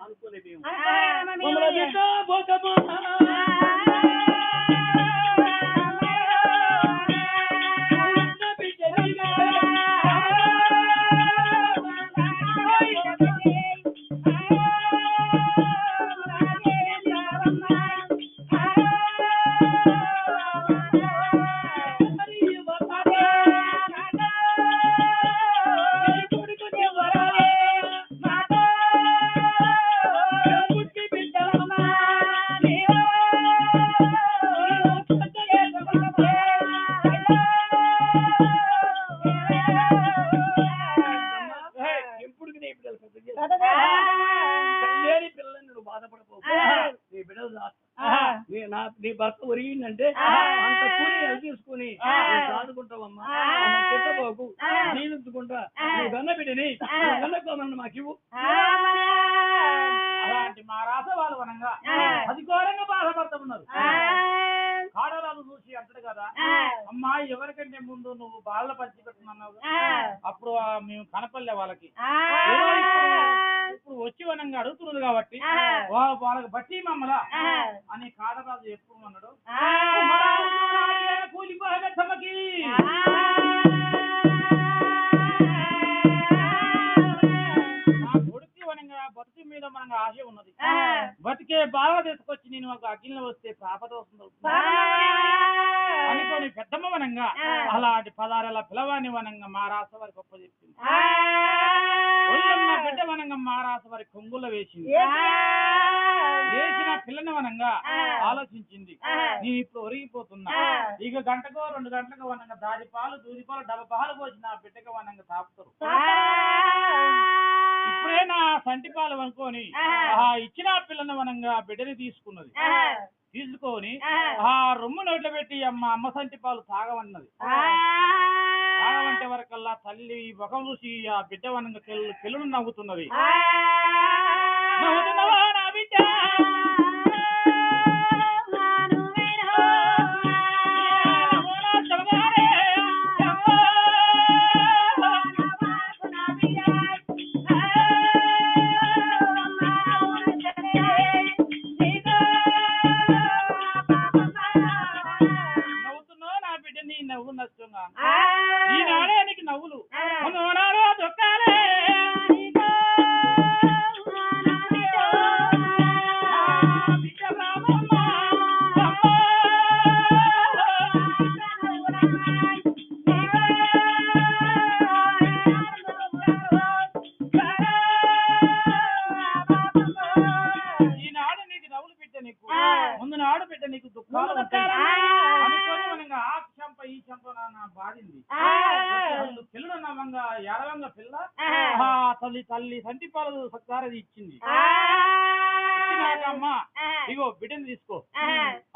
అనుకోలేదు నీ భర్త ఒరిగిందంటే అంత కూలి తీసుకుని చదువుకుంటావమ్మా చెట్టబోకు జీవించుకుంటా నీ గన్న బిడ్డని గన్నకోమని మాకివ్వు. అలాంటి మా రాస వాళ్ళు వనంగా అది ఘోరంగా బాధపడతా ఉన్నారు. కాడరాలు చూసి అంటాడు కదా అమ్మా ఎవరికంటే ముందు నువ్వు బాళ్ళ పంచి పెట్టుకున్నావు అప్పుడు మేము కనపల్లే వాళ్ళకి ఇప్పుడు వచ్చి వనంగా అడుగుతున్నది కాబట్టి వాళ్ళకి బట్టి మమ్మలా అని కాడరాజు ఎప్పుడు అన్నాడు కూలిపోయిన చమ్మకి బతుకు మీద మనకు ఆశ ఉన్నది బతికే బాగా తీసుకొచ్చి నేను ఒక అగ్నిలో వస్తే పాపదోషం అనుకోని పెద్దమ్మ వనంగా అలాంటి పదారెల పిలవాని వనంగా మా రాస వారి గొప్ప చెప్పింది. ఒళ్ళున్న బిడ్డ వనంగా మా రాస వారి కొంగుల వేసింది. వేసిన పిల్లని వనంగా ఆలోచించింది నేను ఇప్పుడు ఒరిగిపోతున్నా ఇక గంటకో 2 గంటలకు వనంగా దాడి పాలు దూది పాలు డబ్బ పాలు పోసి నా బిడ్డకి వనంగా తాపుతారు. ఇప్పుడే నా సంటి పాలు అనుకోని ఇచ్చిన పిల్లని వనంగా బిడ్డని తీసుకున్నది. తీసుకొని ఆ రొమ్ము నోట్లో పెట్టి అమ్మ సంటి పాలు తాగవన్నది. తాగవంటే వరకల్లా తల్లి ముఖం చూసి ఆ బిడ్డ వనంగా పిల్లలు నవ్వుతున్నది. ఈనాడే నీకు నవ్వులు దొక్కాలే ఈనాడు నీకు నవ్వులు బిడ్డ నీకు ముందు నాడు బిడ్డ నీకు దుఃఖాలు అనుకోని మనగా ఆ చంప ఈ చంప నా బాధింది. పిల్లలు నవ్వంగా ఏడవంగా పిల్ల తల్లి సంటి పాలు సత్కారది ఇచ్చింది. అమ్మా ఇగో బిడ్డని తీసుకో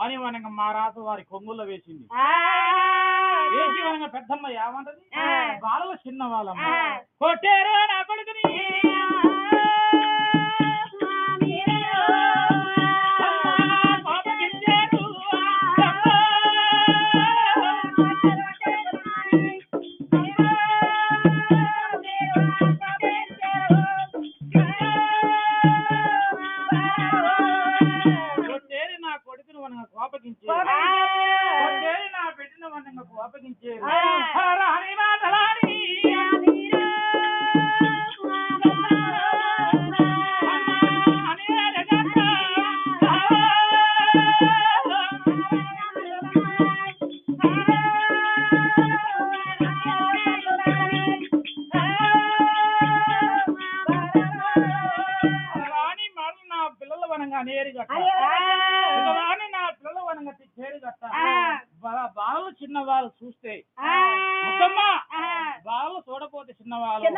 అని మనగా మా రాసు వారి కొంగుల్లో వేసింది. వేసి మనగా పెద్దమ్మ ఏమంటది బాలలు చిన్న వాళ్ళమ్మ కొట్టేరు నా కొడుకుని నా బిడ్డను వనంగా కోపగించేది. నా పిల్లల వనంగా నేరు గట్ట నా పిల్లల వనంగా చేరు గట్ట బాలు చిన్న వాళ్ళు చూస్తే బాలు చూడపోతే చిన్నవాళ్ళు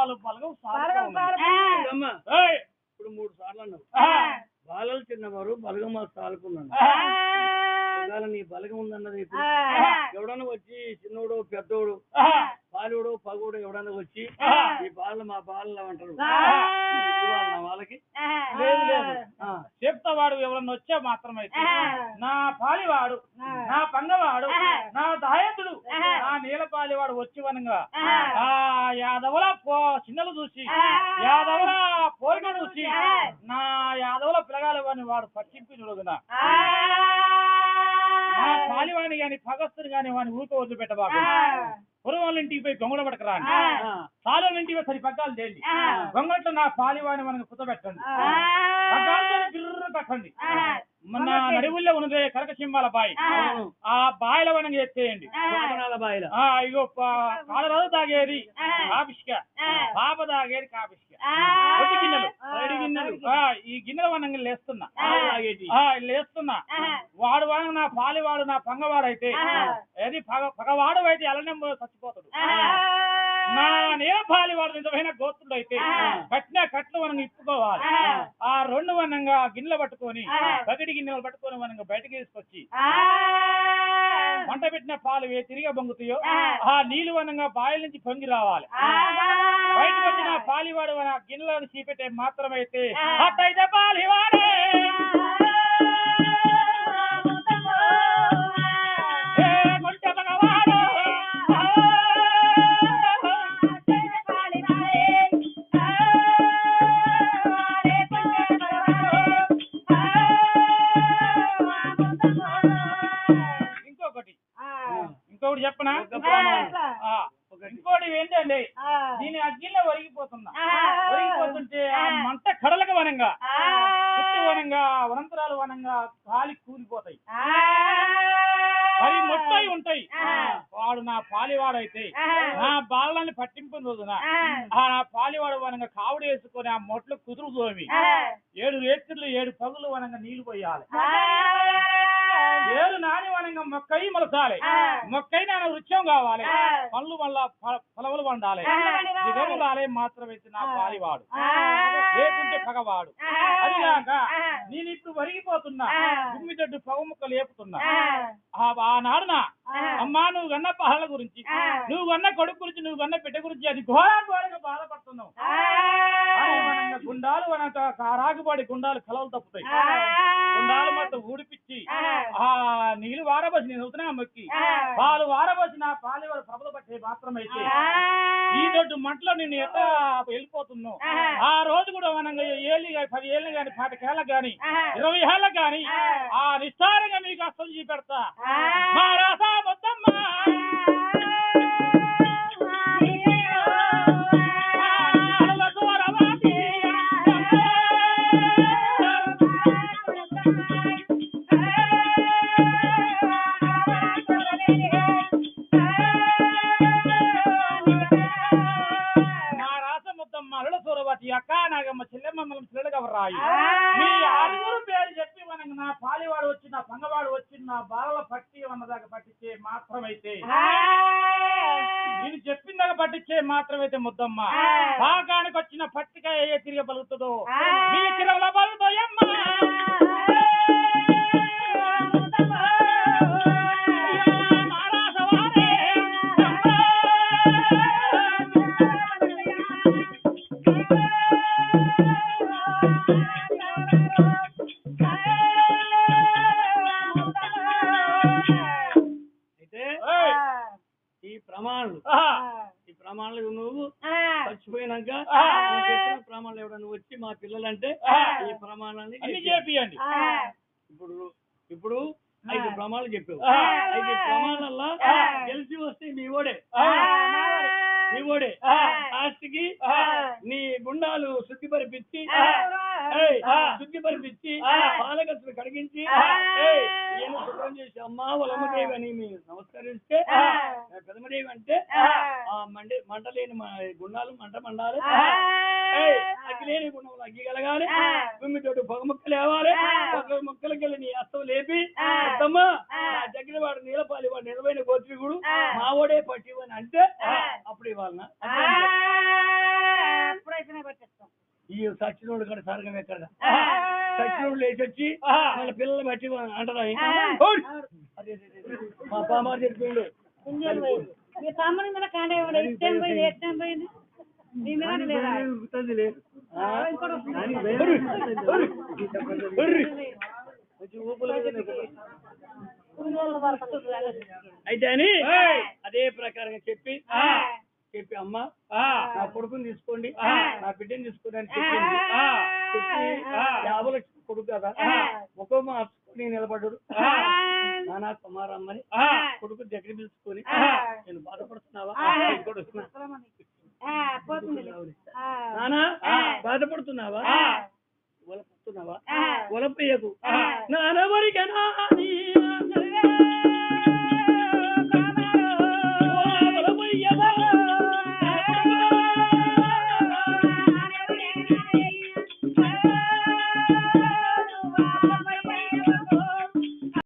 పాలు బలగం అమ్మా ఇప్పుడు 3 సార్లు అన్నావు బాలలు చిన్నవారు బలగం మాకు సాలుకున్నాను నీ బలగం ఉందన్నది ఇప్పుడు ఎవడన్నా వచ్చి చిన్నోడు పెద్దోడు పాలుడు పగోడు ఎవడన్నా వచ్చి ఈ బాలు మా బాలు అంటారు వాళ్ళకి లేదు లేదు చెప్తావాడు ఎవరన్నా వచ్చా మాత్రమైతే నా పాలివాడు నా పంగవాడు నా దాయకుడు నా నీలపాలివాడు వచ్చి వనంగా ఆ యాదవుల చిన్నలు చూసి యాదవుల పోయిన చూసి నా యాదవుల పిల్లగాలి వాడిని వాడు పట్టింపినుడుగునా నా పాలివాణి గాని పగస్తుని గాని వాడిని ఊరికే వదిలిపెట్టబాకు పురం వాళ్ళ ఇంటికి పోయి గొంగళ పడకరా సాల ఇంటికి పోయి సరి పగ్గాలు తేండి గొంగట్లో నా పాలివాణి మనకు కుతబెట్టండి పగ్గాలతో బిర్రు పెట్టండి మన నడువుల్లో ఉన్నదే కనకసింహాల బాయి ఆ బాయిల వనం ఎత్తేయండి ఇగో కాలరాదు తాగేది కాపిష్క పాప తాగేది కాపిష్క ఒట్టి గిన్నెలు ఈ గిన్నెల వనం లేస్తున్నా లేస్తున్నా వాడు వాడు నా పాలివాడు నా పంగవాడు అయితే ఏది పగవాడు అయితే ఎలనే చచ్చిపోతాడు నా నేల పాలివాడు నిజమైన గోత్రుడు అయితే కట్లు మనం ఇప్పుకోవాలి ఆ 2 వనంగా గిన్నెలు పట్టుకొని బకెటి గిన్నెలు పట్టుకొని మనం బయటకు తీసుకొచ్చి వంట పెట్టిన పాలు తిరిగి బొంగుతాయో ఆ నీళ్లు వనంగా బాయిల నుంచి పొంగి రావాలి బయటకు వచ్చిన పాలివాడు గిన్నెలను చీపెట్టే మాత్రమైతే అట్టయితే పాలివాడే ఇంకోటి చెప్పనా ఇంకోటి ఏంటండి దీని అగ్గిలో ఒరిగిపోతుంటే ఆ మంట కడలకు వనంగా చుట్టూ వనంగా వనంతరాలు వనంగా కాలి కూలిపోతాయి మరి మొట్టయి ఉంటాయి వాడు నా పాలివాడైతే నా బాలని పట్టింపుని రోజున ఆ నా పాలివాడు వనంగా కావుడు వేసుకొని ఆ మొట్లు కుదురు తోమి 7 రేత్రులు 7 పగులు వనంగా నీళ్లు పోయాలి 7 నాని వనంగా మొక్కయి మొలసాలి మొక్కై నా వృక్షం కావాలి పళ్ళు మళ్ళా ఫలములు పండాలి రాలే మాత్రమైతే నా పాలివాడు లేకుంటే పగవాడు అదిగాక నేను ఇప్పుడు వరిగిపోతున్నా భూమి దొడ్డు పొగ ముక్క లేపుతున్నా ఆనాడున అమ్మా నువ్వు కన్న పహళ్ళ గురించి నువ్వు కన్న కొడుకు గురించి నువ్వు కన్న బిడ్డ గురించి అది ఘోరంగా బాధపడుతున్నావు గుండాలు రాగుపడి గుండాలు కలవలు తప్పుతాయి గుండాలు మొత్తం ఊడిపిచ్చి ఆ నీళ్లు వారబోసి నేను అవుతున్నా మొక్కి పాలు వారబోసి నా పాలివాడు ప్రభులు పట్టే మాత్రమైతే ఈ దొడ్డు మంటలో నేను ఎట్లా వెళ్ళిపోతున్నావు ఆ రోజు కూడా మనం 10 ఏళ్ళు గాని 10 ఏళ్ళకి గాని 20 ఏళ్ళకి గాని ఆ నిస్సారంగా మీకు అస్సలు చూపెడతా మా రాసా మొత్తమ్మ అక్క నాగమ్మ చెల్లెమ్మ పిల్లలుగా రాయి మీ 6 పేరు చెప్పి మనకి నా పాలివాడు వచ్చి నా పంగవాడు వచ్చి నా బాలల పట్టి ఉన్నదాకా పట్టించే మాత్రమైతే నేను చెప్పిందాక పట్టించే మాత్రమైతే ముద్దమ్మ భాగానికి వచ్చిన పట్టిక ఏ తిరిగి పలుకుతుందో మీ తిరగల పలుకుతాయమ్మ ఈ ప్రమాణాలు నువ్వు చచ్చిపోయినాక ప్రమాణాలు ఎవడన్నా వచ్చి మా పిల్లలంటే ఈ ప్రమాణాన్ని చేపియండి ఇప్పుడు 5 ప్రమాణాలు చెప్పావు 5 ప్రమాణాల్లో గెలిచి వస్తే మీ ఓడే లాస్ట్కి నీ గుండాలు శుద్ధిపరిపించి పాలకత్తులు కడిగించి శుభ్రం చేసి అమ్మా వలమ్మదేవి అని మీరు నమస్కరిస్తే పెదమదేవి అంటే ఆ మంటలేని గుండాలు మంట మండాలి అగ్గిలేని గుండములు అగ్గి కలగాలి భూమితోటి పొగ ముక్కలు లేవాలి పొగ ముక్కలకెళ్ళి నీ అస్తం లేపి అత్తమ్మా నా దగ్గర వాడు నీలపాలి వాడు నిజమైన గోత్రికుడు మావోడే పట్టివని అంటే అప్పుడు ఇవ్వాలన్నా అయితేనే పట్టిస్తాం. ఈ సచ్చినోడు కూడా సరగం ఎక్కడ సచ్చినోడు లేచి వచ్చి వాళ్ళ పిల్లలు బట్టి అంటదా మా పామారు చెప్పిండు కుంజలు పోయింది. మీ తమ్ముడి మీద కాండే ఇష్టం పోయింది, ఇష్టం పోయింది. మీ మీద లేదా? ఇంకోటి అయితే అని అదే ప్రకారంగా చెప్పి అమ్మ నా కొడుకుని తీసుకోండి నా బిడ్డని తీసుకోండి అని చెప్పింది. చెప్పి 50 లక్షల కొడుకు కదా ముఖం మార్చుకొని నిలబడ్డాడు. నానా కుమారమ్మని కొడుకు దగ్గర పిలుచుకొని నేను బాధపడుతున్నావా నానా బాధపడుతున్నావా ఒలపుతున్నావా ఒలపయ్యకు నానవరికనా